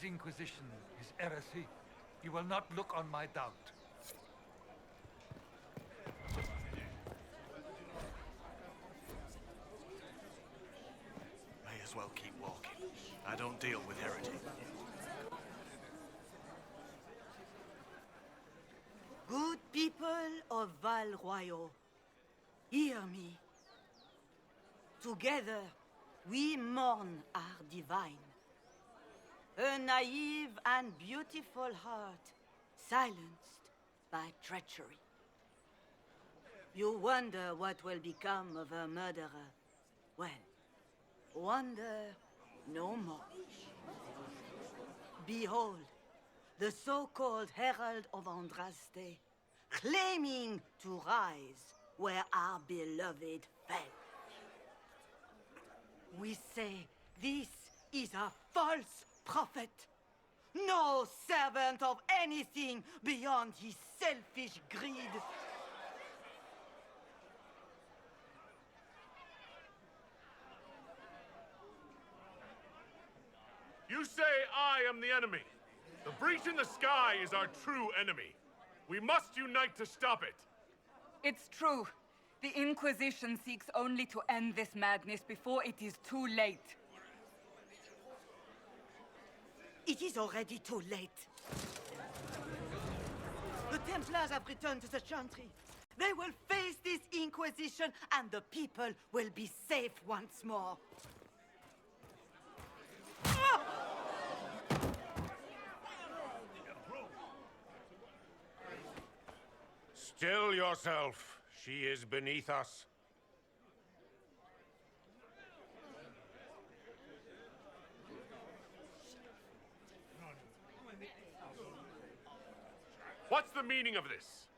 This Inquisition is heresy. You will not look on my doubt.
May as well keep walking. I don't deal with heretic.
Good people of Veilguard, hear me. Together, we mourn our divine. A naive and beautiful heart, silenced by treachery. You wonder what will become of a murderer. Well, wonder no more. Behold, the so-called Herald of Andraste, claiming to rise where our beloved fell. We say this is a false prophet, no servant of anything beyond his selfish greed.
You say I am the enemy. The breach in the sky is our true enemy. We must unite to stop it.
It's true. The Inquisition seeks only to end this madness before it is too late.
It is already too late. The Templars have returned to the Chantry. They will face this Inquisition, and the people will be safe once more.
Still yourself. She is beneath us.
What's the meaning of this?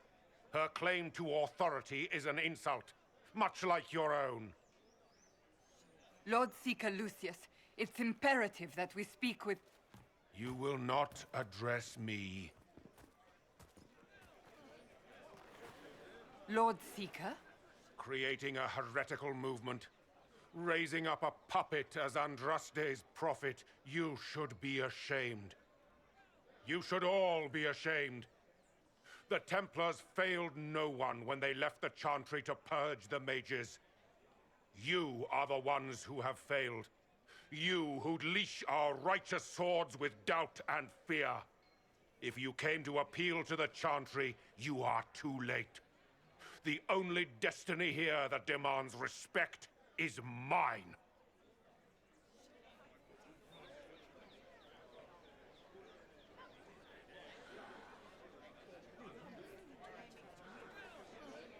Her claim to authority is an insult, much like your own.
Lord Seeker Lucius, it's imperative that we speak with...
You will not address me.
Lord Seeker?
Creating a heretical movement. Raising up a puppet as Andraste's prophet. You should be ashamed. You should all be ashamed. The Templars failed no one when they left the Chantry to purge the mages. You are the ones who have failed. You who'd leash our righteous swords with doubt and fear. If you came to appeal to the Chantry, you are too late. The only destiny here that demands respect is mine.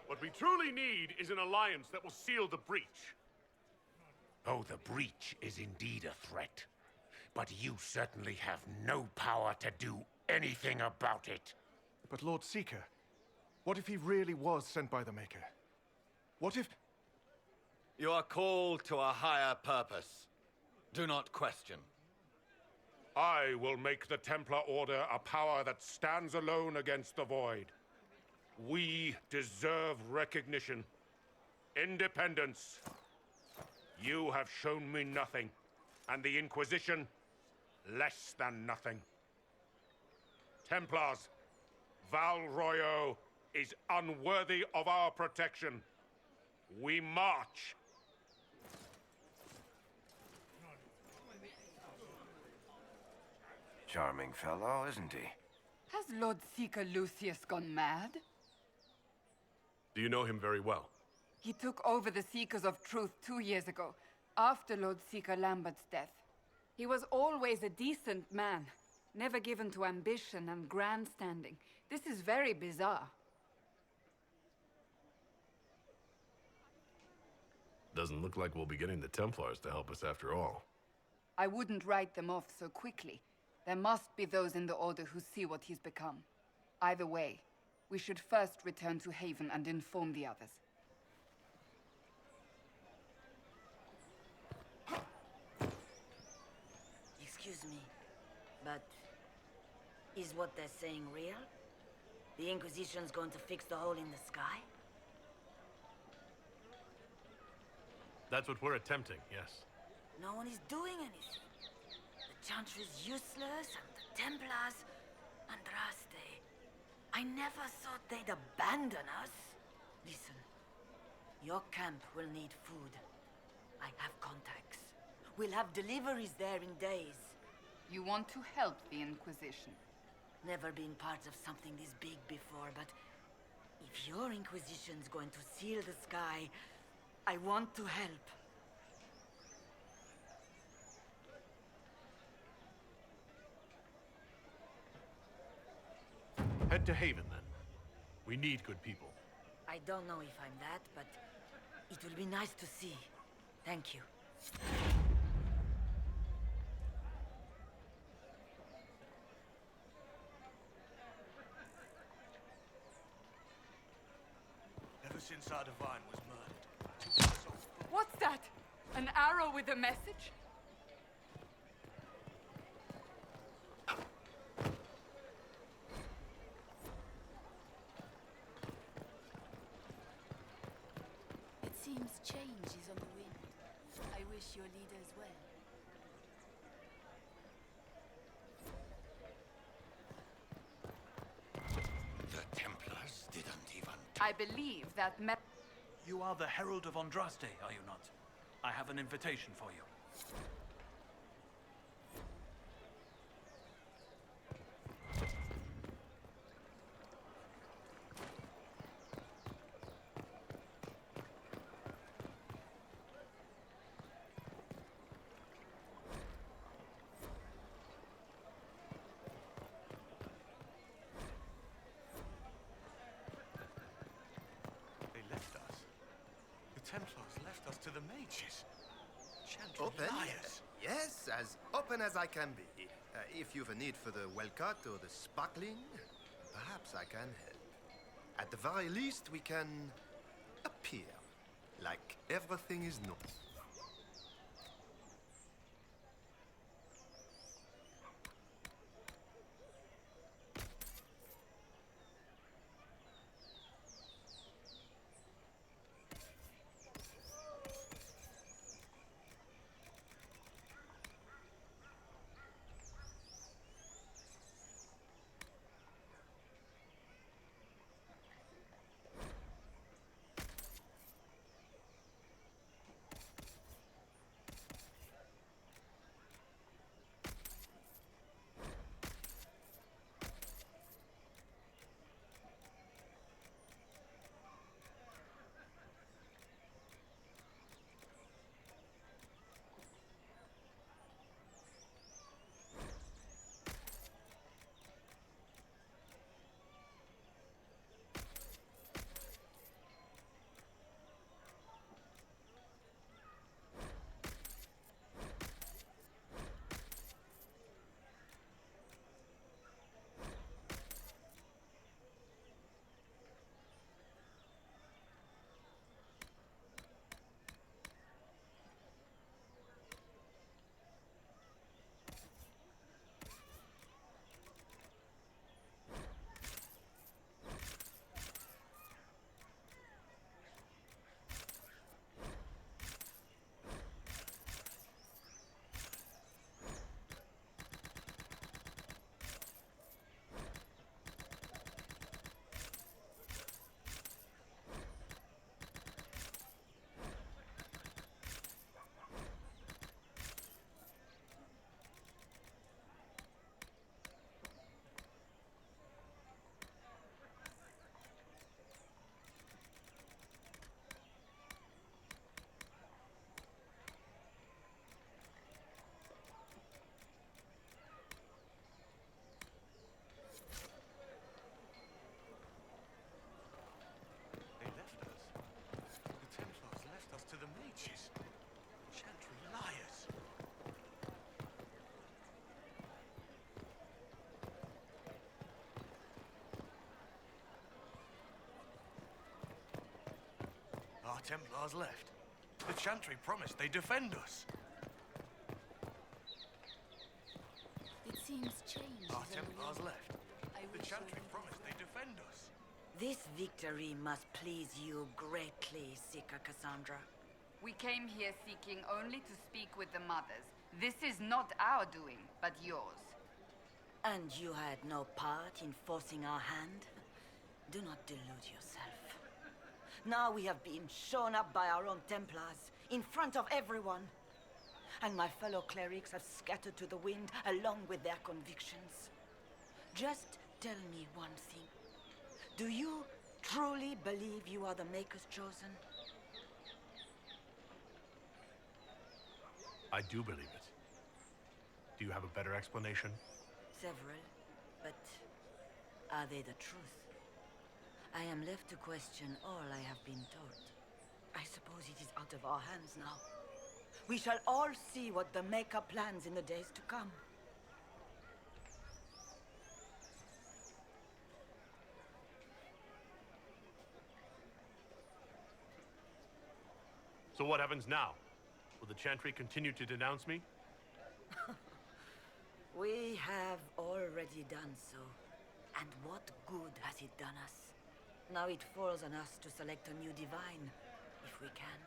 What we truly need is an alliance that will seal the breach.
Oh, the breach is indeed a threat. But you certainly have no power to do anything about it.
But Lord Seeker, what if he really was sent by the Maker? What if...
You are called to a higher purpose. Do not question.
I will make the Templar Order a power that stands alone against the Void. We deserve recognition. Independence. You have shown me nothing, and the Inquisition, less than nothing. Templars, Val Royo is unworthy of our protection. We march.
Charming fellow, isn't he?
Has Lord Seeker Lucius gone mad?
Do you know him very well?
He took over the Seekers of Truth 2 years ago, after Lord Seeker Lambert's death. He was always a decent man, never given to ambition and grandstanding. This is very bizarre.
Doesn't look like we'll be getting the Templars to help us after all.
I wouldn't write them off so quickly. There must be those in the Order who see what he's become. Either way, we should first return to Haven and inform the others.
Excuse me, but is what they're saying real? The Inquisition's going to fix the hole in the sky?
That's what we're attempting, yes.
No one is doing anything. The Chantry's useless, and the Templars... Andraste. I never thought they'd abandon us. Listen, your camp will need food. I have contacts. We'll have deliveries there in days.
You want to help the Inquisition?
Never been part of something this big before, but if your Inquisition's going to seal the sky, I want to help.
Head to Haven, then. We need good people.
I don't know if I'm that, but it will be nice to see. Thank you.
Ever since our divine was murdered,
What's that? An arrow with a message?
It seems change is on the wind. I wish your leaders well.
The Templars didn't even...
I believe that
You are the Herald of Andraste, are you not? I have an invitation for you.
Templars left us to the mages. Chantry
Open?
liars.
Yes, as open as I can be. If you've a need for the well-cut or the sparkling, perhaps I can help. At the very least, we can appear like everything is normal.
Templars left. The Chantry promised they'd defend us.
It seems change
Our
is on the
Templars
wind.
left. The Chantry promised they'd defend us.
This victory must please you greatly, Sika Cassandra.
We came here seeking only to speak with the mothers. This is not our doing, but yours.
And you had no part in forcing our hand? Do not delude yourself. Now we have been shown up by our own Templars, in front of everyone. And my fellow clerics have scattered to the wind along with their convictions. Just tell me one thing. Do you truly believe you are the Maker's chosen?
I do believe it. Do you have a better explanation?
Several, but are they the truth? I am left to question all I have been taught. I suppose it is out of our hands now. We shall all see what the Maker plans in the days to come.
So what happens now? Will the Chantry continue to denounce me?
We have already done so. And what good has it done us? Now it falls on us to select a new divine, if we can.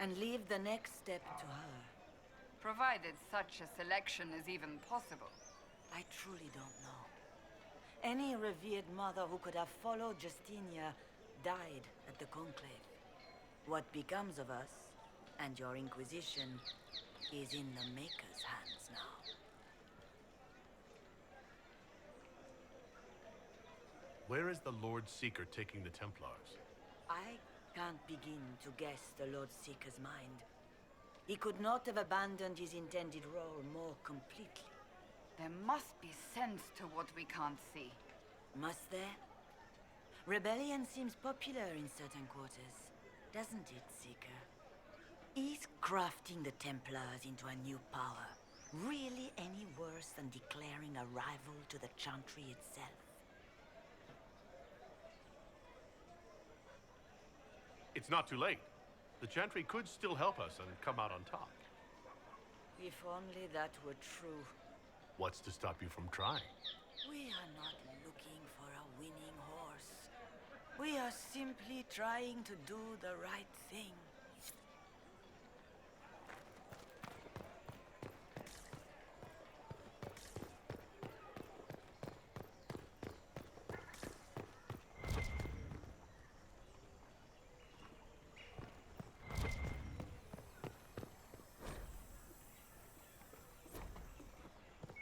And leave the next step to her.
Provided such a selection is even possible.
I truly don't know. Any revered mother who could have followed Justinia died at the Conclave. What becomes of us, and your Inquisition, is in the Maker's hands now.
Where is the Lord Seeker taking the Templars?
I can't begin to guess the Lord Seeker's mind. He could not have abandoned his intended role more completely.
There must be sense to what we can't see.
Must there? Rebellion seems popular in certain quarters, doesn't it, Seeker? Is crafting the Templars into a new power really any worse than declaring a rival to the Chantry itself?
It's not too late. The Chantry could still help us and come out on top.
If only that were true.
What's to stop you from trying?
We are not looking for a winning horse. We are simply trying to do the right thing.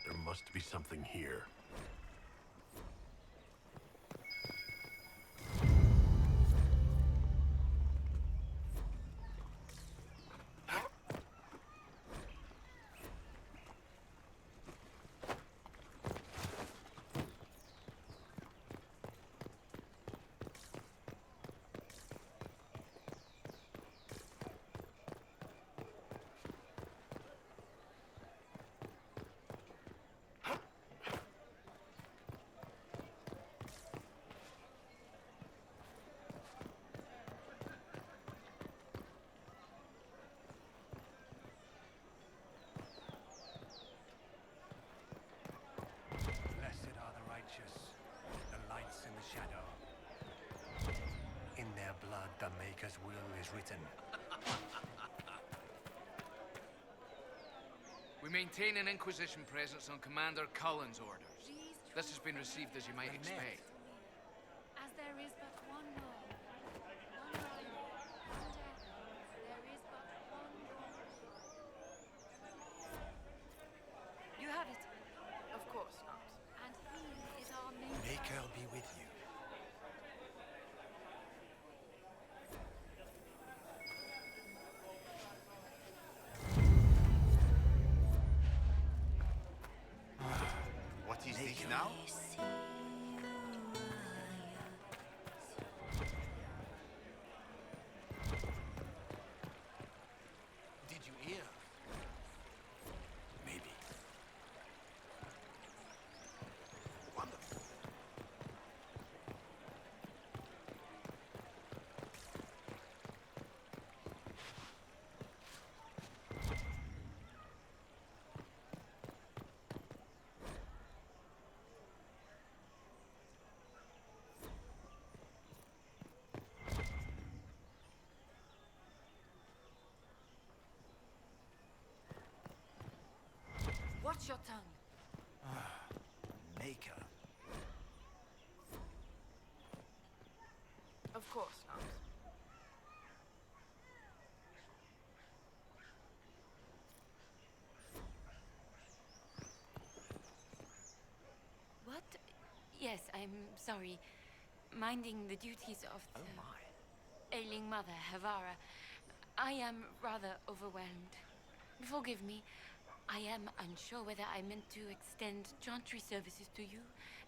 There must be something here.
Blessed are the righteous, the lights in the shadow. In their blood, the Maker's will is written.
We maintain an Inquisition presence on Commander Cullen's orders. This has been received as you might expect.
As there is but one world, one rival, one death, there is but one God.
You have it. Of course not.
And he is our maker.
Maker be with you.
What is this now?
Did you hear?
Maybe.
Wonderful.
Watch your tongue.
Maker.
Of course not.
What? Yes, I'm sorry. Minding the duties of the ailing mother, Havara. I am rather overwhelmed. Forgive me. I am unsure whether I meant to extend chantry services to you,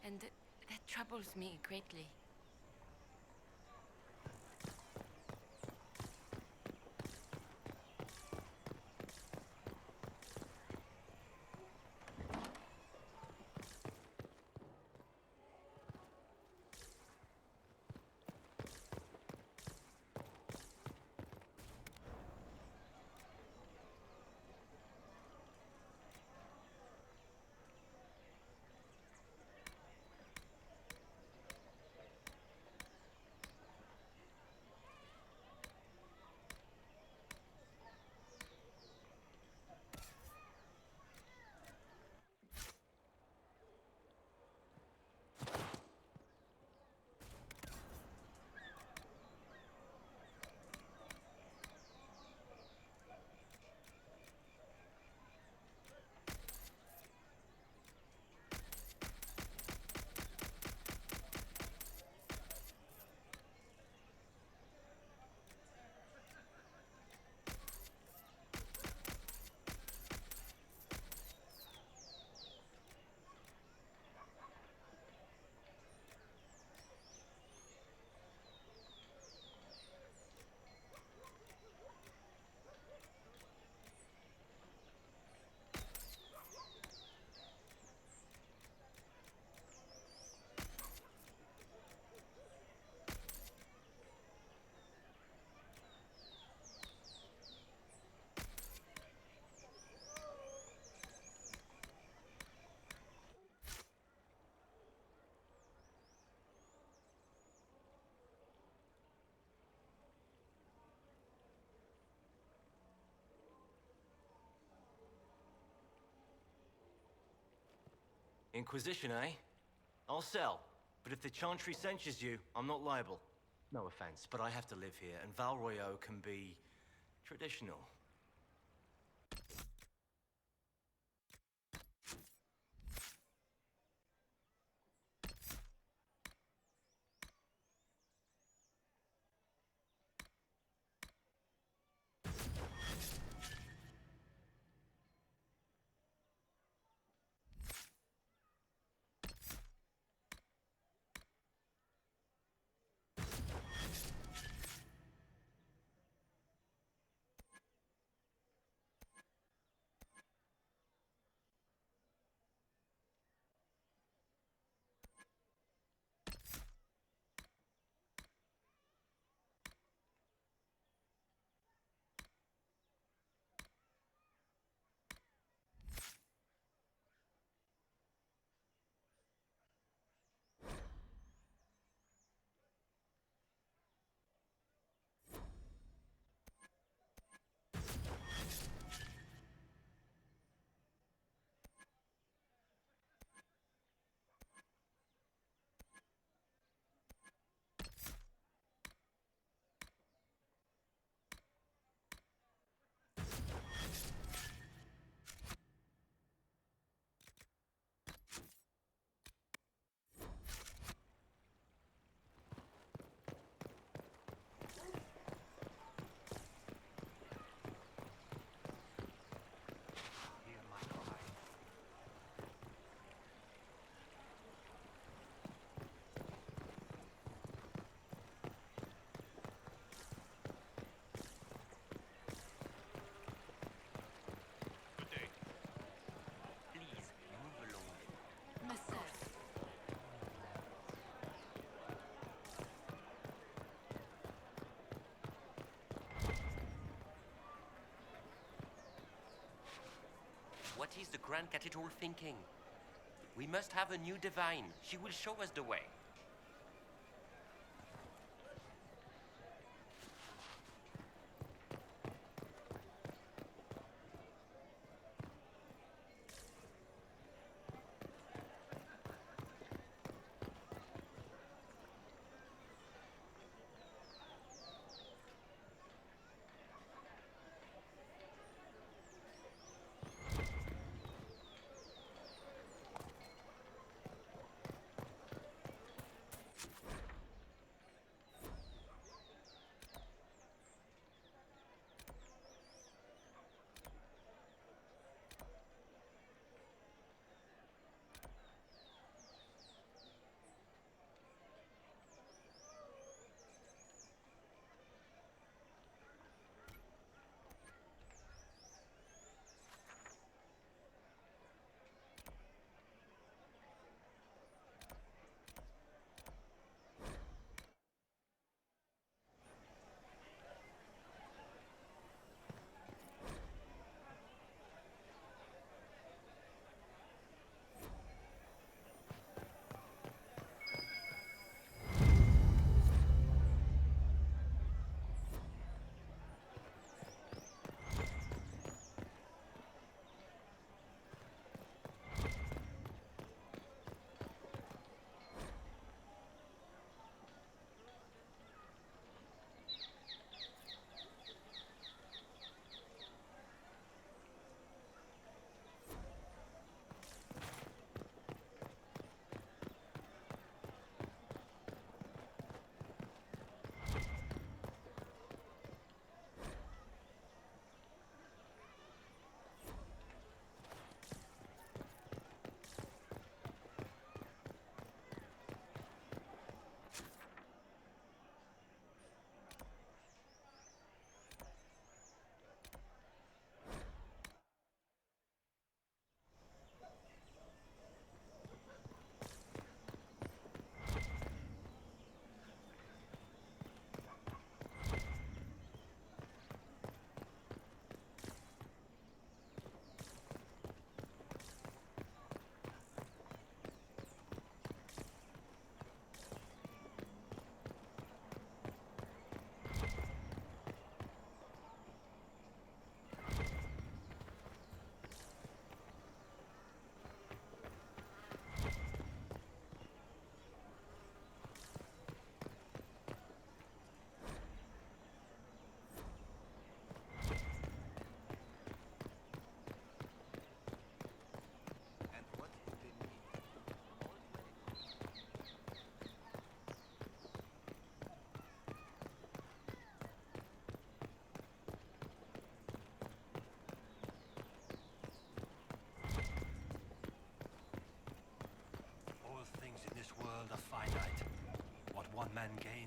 and that troubles me greatly.
Inquisition, eh? I'll sell. But if the Chantry censures you, I'm not liable. No offense, but I have to live here, and Val Royeaux can be traditional.
What is the Grand Cathedral thinking? We must have a new divine. She will show us the way.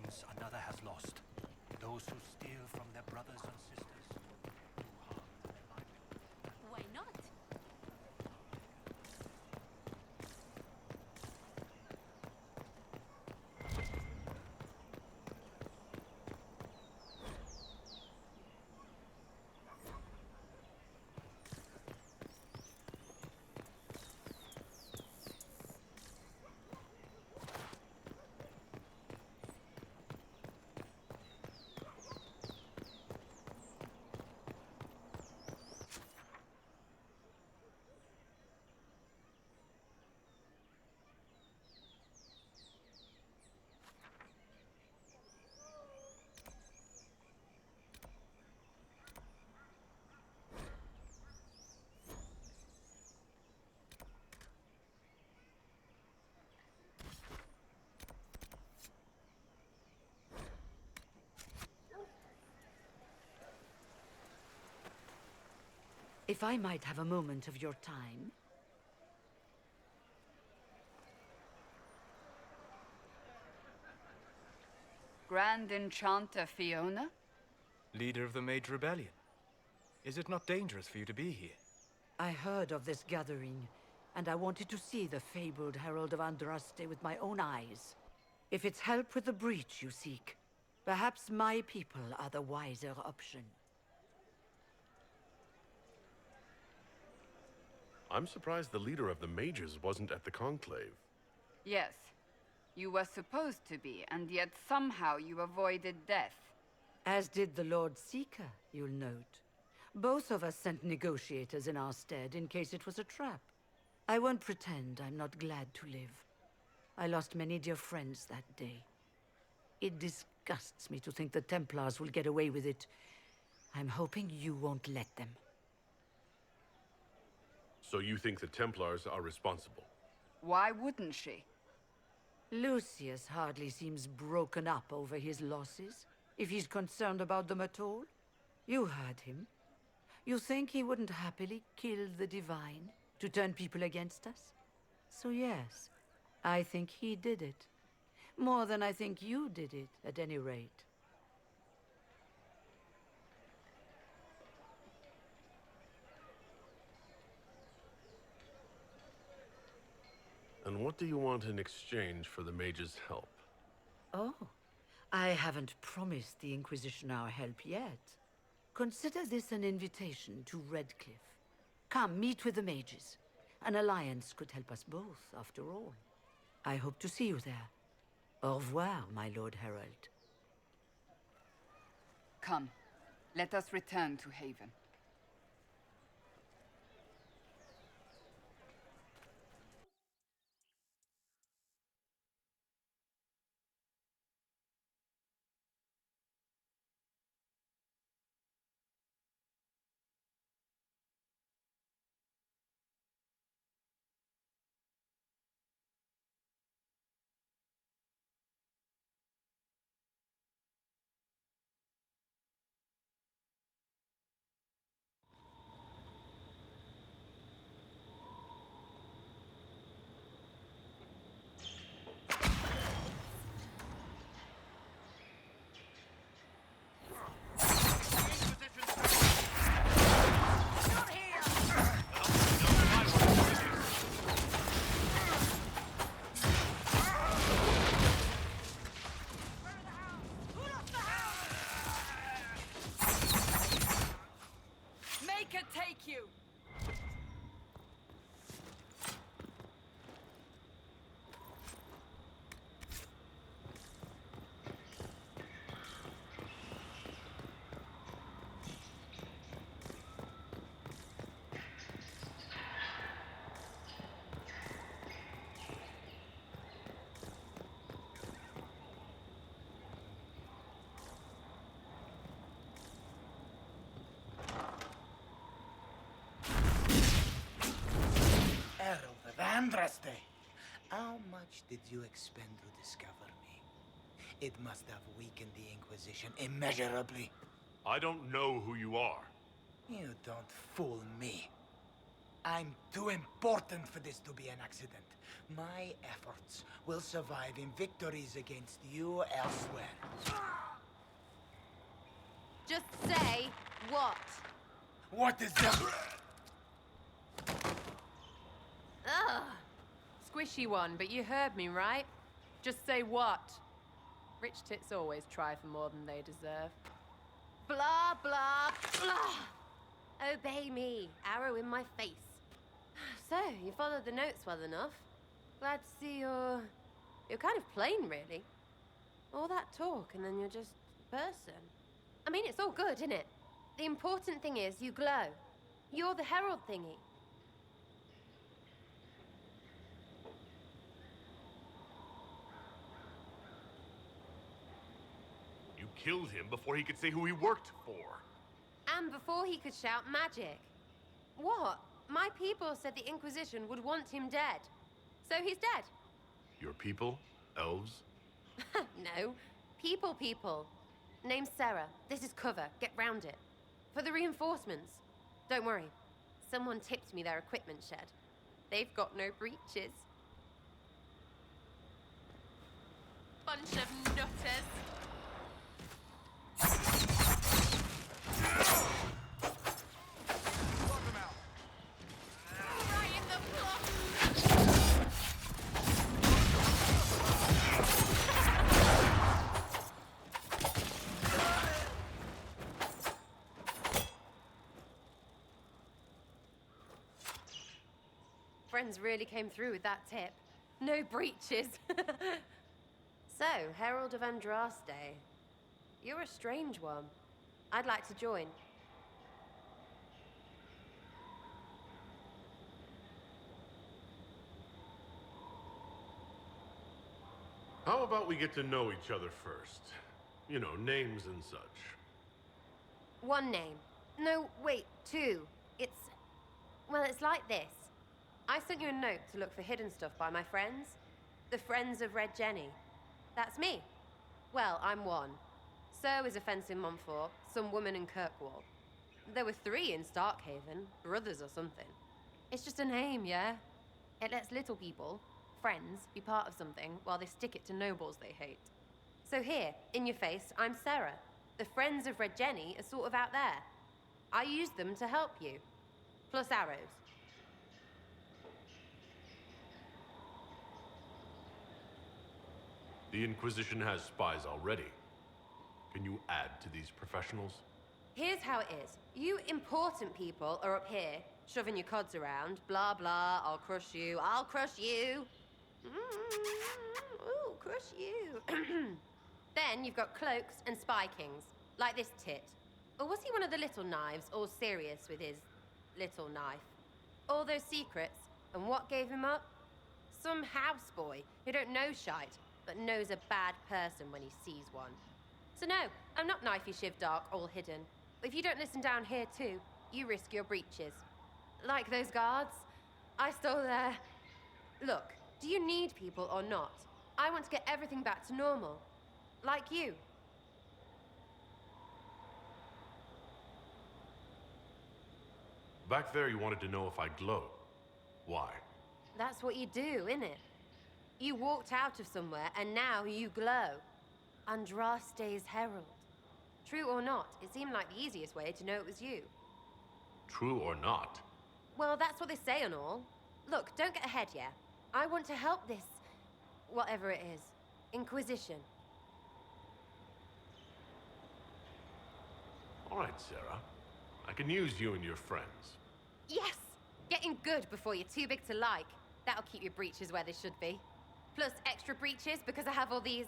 wins, another has lost. Those who steal from their brothers and sisters do harm to their livelihood.
Why not?
If I might have a moment of your time.
Grand Enchanter Fiona?
Leader of the Mage Rebellion. Is it not dangerous for you to be here?
I heard of this gathering, and I wanted to see the fabled Herald of Andraste with my own eyes. If it's help with the breach you seek, perhaps my people are the wiser option.
I'm surprised the leader of the mages wasn't at the conclave.
Yes. You were supposed to be, and yet somehow you avoided death.
As did the Lord Seeker, you'll note. Both of us sent negotiators in our stead in case it was a trap. I won't pretend I'm not glad to live. I lost many dear friends that day. It disgusts me to think the Templars will get away with it. I'm hoping you won't let them.
So you think the Templars are responsible?
Why wouldn't she?
Lucius hardly seems broken up over his losses, if he's concerned about them at all. You heard him. You think he wouldn't happily kill the Divine to turn people against us? So yes, I think he did it. More than I think you did it, at any rate.
And what do you want in exchange for the mage's help?
Oh, I haven't promised the Inquisition our help yet. Consider this an invitation to Redcliffe. Come, meet with the mages. An alliance could help us both, after all. I hope to see you there. Au revoir, my Lord Herald.
Come, let us return to Haven. Take you!
Herald of Andraste, how much did you expend to discover me? It must have weakened the Inquisition immeasurably.
I don't know who you are.
You don't fool me. I'm too important for this to be an accident. My efforts will survive in victories against you elsewhere.
Just say what?
What is that?
Ugh.
Squishy one, but you heard me, right? Just say what? Rich tits always try for more than they deserve.
Blah, blah, blah. Obey me. Arrow in my face. So, you followed the notes well enough. Glad to see you're kind of plain, really. All that talk, and then you're just a person. I mean, it's all good, isn't it? The important thing is you glow. You're the herald thingy.
You killed him before he could say who he worked for.
And before he could shout magic. What? My people said the Inquisition would want him dead. So he's dead.
Your people? Elves?
No. People. Name's Sarah. This is cover. Get round it. For the reinforcements. Don't worry. Someone tipped me their equipment shed. They've got no breaches.
Bunch of nutters.
Friends really came through with that tip. No breaches. So, Herald of Andraste. You're a strange one. I'd like to join.
How about we get to know each other first? You know, names and such.
One name. No, wait, two. Well, it's like this. I sent you a note to look for hidden stuff by my friends. The Friends of Red Jenny. That's me. Well, I'm one. So is a fence in Montfort, some woman in Kirkwall. There were 3 in Starkhaven, brothers or something. It's just a name, yeah? It lets little people, friends, be part of something while they stick it to nobles they hate. So here, in your face, I'm Sarah. The Friends of Red Jenny are sort of out there. I use them to help you. Plus arrows.
The Inquisition has spies already. Can you add to these professionals?
Here's how it is. You important people are up here, shoving your cods around. Blah, blah, I'll crush you. Ooh, crush you. Then you've got cloaks and spy kings, like this tit. Or was he one of the little knives, all serious with his little knife? All those secrets, and what gave him up? Some houseboy who don't know shite, but knows a bad person when he sees one. So no, I'm not knifey shiv dark, all hidden. If you don't listen down here too, you risk your breeches. Like those guards, I stole their... Look, do you need people or not? I want to get everything back to normal. Like you.
Back there, you wanted to know if I glow. Why?
That's what you do, innit? You walked out of somewhere, and now you glow. Andraste's herald. True or not, it seemed like the easiest way to know it was you.
True or not?
Well, that's what they say and all. Look, don't get ahead, yeah? I want to help this... whatever it is. Inquisition.
All right, Sarah. I can use you and your friends.
Yes! Getting good before you're too big to like. That'll keep your breeches where they should be. Plus extra breeches because I have all these...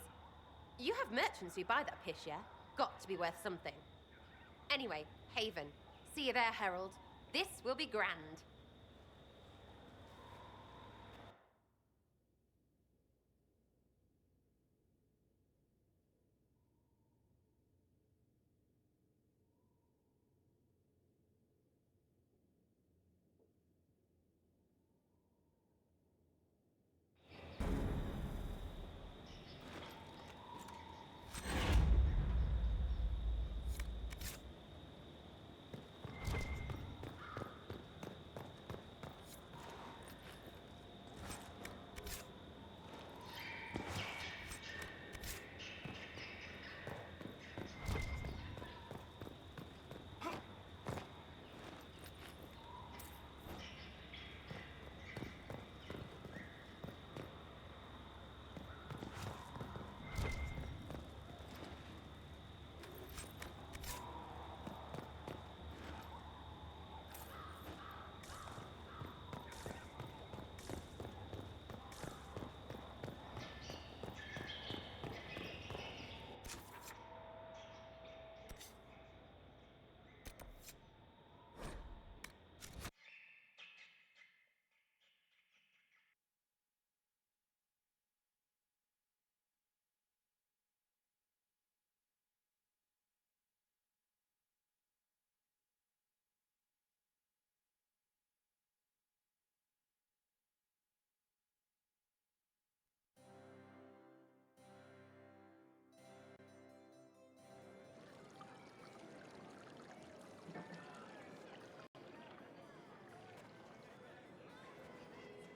You have merchants who buy that pish, yeah? Got to be worth something. Anyway, Haven. See you there, Herald. This will be grand.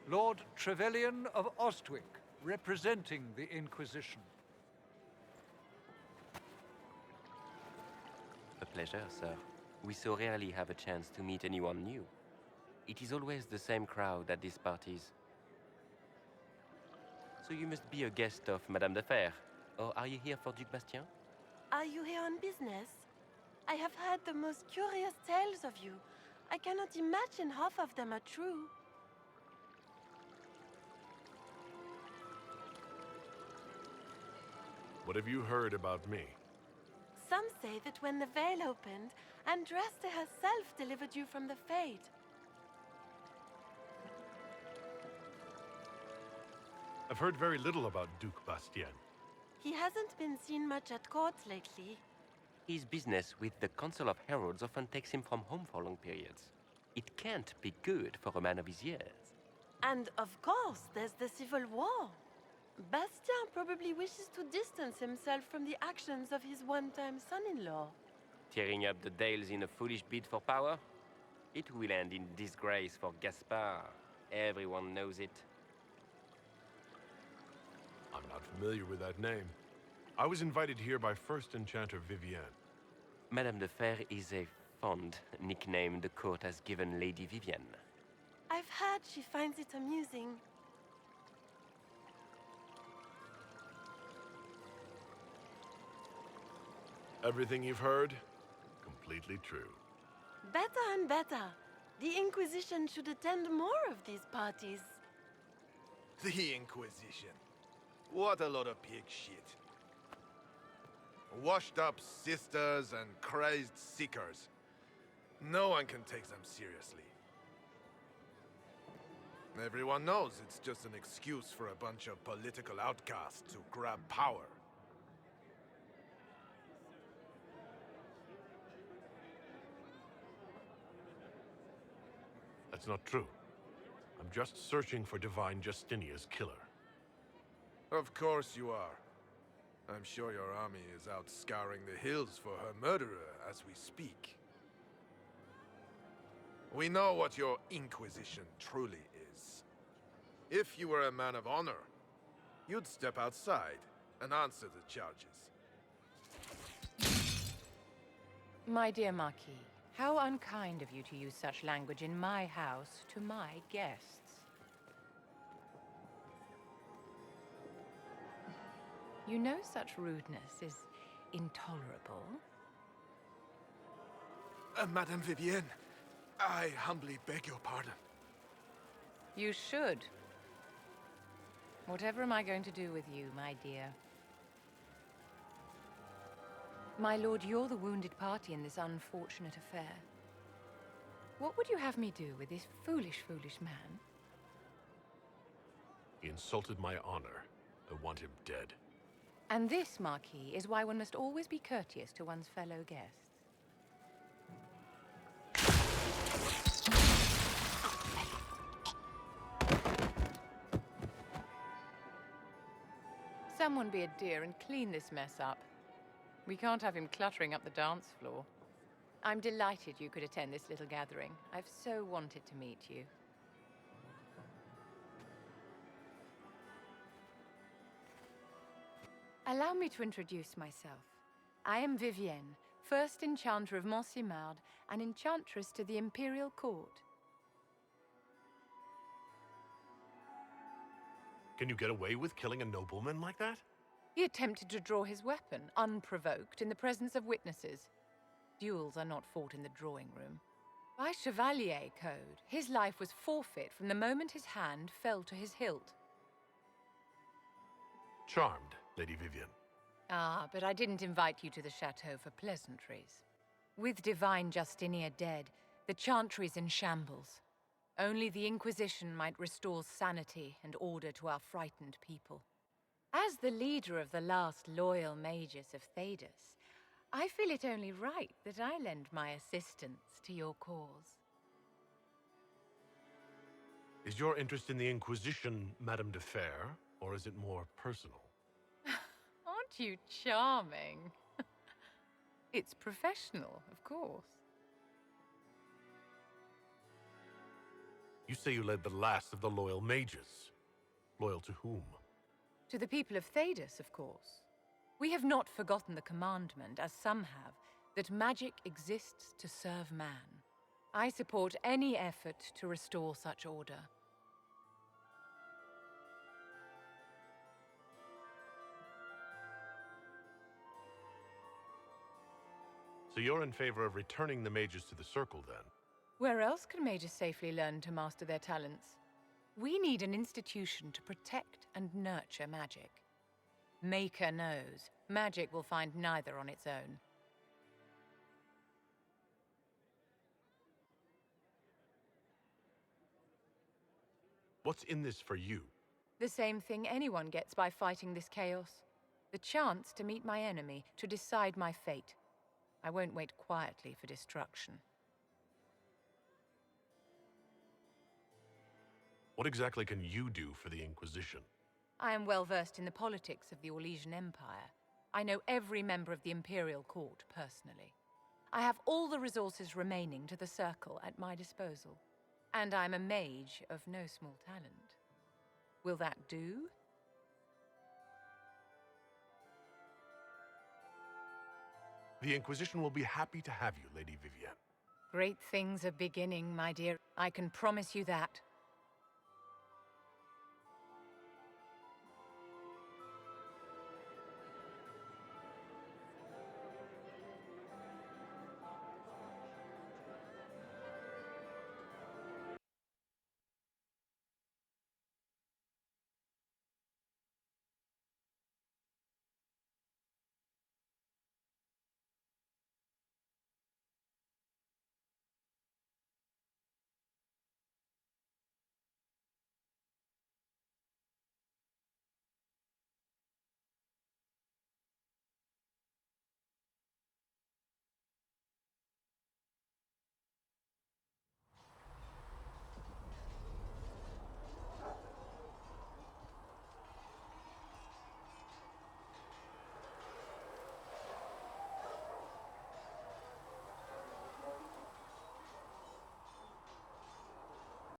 Lord Trevelyan of Ostwick, representing the Inquisition.
A pleasure, sir. We so rarely have a chance to meet anyone new. It is always the same crowd at these parties. So you must be a guest of Madame de Fer. Or are you here for Duc Bastien?
Are you here on business? I have heard the most curious tales of you. I cannot imagine half of them are true.
What have you heard about me?
Some say that when the veil opened, Andraste herself delivered you from the Fade.
I've heard very little about Duc Bastien.
He hasn't been seen much at court lately.
His business with the Council of Heralds often takes him from home for long periods. It can't be good for a man of his years.
And of course, there's the civil war. Bastien probably wishes to distance himself from the actions of his one-time son-in-law.
Tearing up the Dales in a foolish bid for power? It will end in disgrace for Gaspard. Everyone knows it.
I'm not familiar with that name. I was invited here by First Enchanter Vivienne.
Madame de Fer is a fond nickname the court has given Lady Vivienne.
I've heard she finds it amusing.
Everything you've heard? Completely true.
Better and better. The Inquisition should attend more of these parties.
The Inquisition. What a lot of pig shit. Washed up sisters and crazed seekers. No one can take them seriously. Everyone knows it's just an excuse for a bunch of political outcasts to grab power.
That's not true. I'm just searching for Divine Justinia's killer.
Of course you are. I'm sure your army is out scouring the hills for her murderer as we speak. We know what your Inquisition truly is. If you were a man of honor, you'd step outside and answer the charges.
My dear Marquis, how unkind of you to use such language in my house to my guests. You know such rudeness is intolerable.
Madame Vivienne, I humbly beg your pardon.
You should. Whatever am I going to do with you, my dear? My lord, you're the wounded party in this unfortunate affair. What would you have me do with this foolish, foolish man?
He insulted my honor. I want him dead.
And this, Marquis, is why one must always be courteous to one's fellow guests. Someone be a dear and clean this mess up. We can't have him cluttering up the dance floor. I'm delighted you could attend this little gathering. I've so wanted to meet you. Allow me to introduce myself. I am Vivienne, first enchanter of Montsimard and enchantress to the Imperial Court.
Can you get away with killing a nobleman like that?
He attempted to draw his weapon, unprovoked, in the presence of witnesses. Duels are not fought in the drawing room. By Chevalier code, his life was forfeit from the moment his hand fell to his hilt.
Charmed, Lady Vivienne.
Ah, but I didn't invite you to the chateau for pleasantries. With Divine Justinia dead, the Chantry's in shambles. Only the Inquisition might restore sanity and order to our frightened people. As the leader of the last loyal mages of Thedas, I feel it only right that I lend my assistance to your cause.
Is your interest in the Inquisition, Madame de Fer, or is it more personal?
Aren't you charming? It's professional, of course.
You say you led the last of the loyal mages. Loyal to whom?
To the people of Thedas, of course. We have not forgotten the commandment, as some have, that magic exists to serve man. I support any effort to restore such order.
So you're in favor of returning the mages to the Circle, then?
Where else can mages safely learn to master their talents? We need an institution to protect and nurture magic. Maker knows, magic will find neither on its own.
What's in this for you?
The same thing anyone gets by fighting this chaos. The chance to meet my enemy, to decide my fate. I won't wait quietly for destruction.
What exactly can you do for the Inquisition?
I am well versed in the politics of the Orlesian Empire. I know every member of the Imperial Court personally. I have all the resources remaining to the Circle at my disposal. And I'm a mage of no small talent. Will that do?
The Inquisition will be happy to have you, Lady Vivienne.
Great things are beginning, my dear. I can promise you that.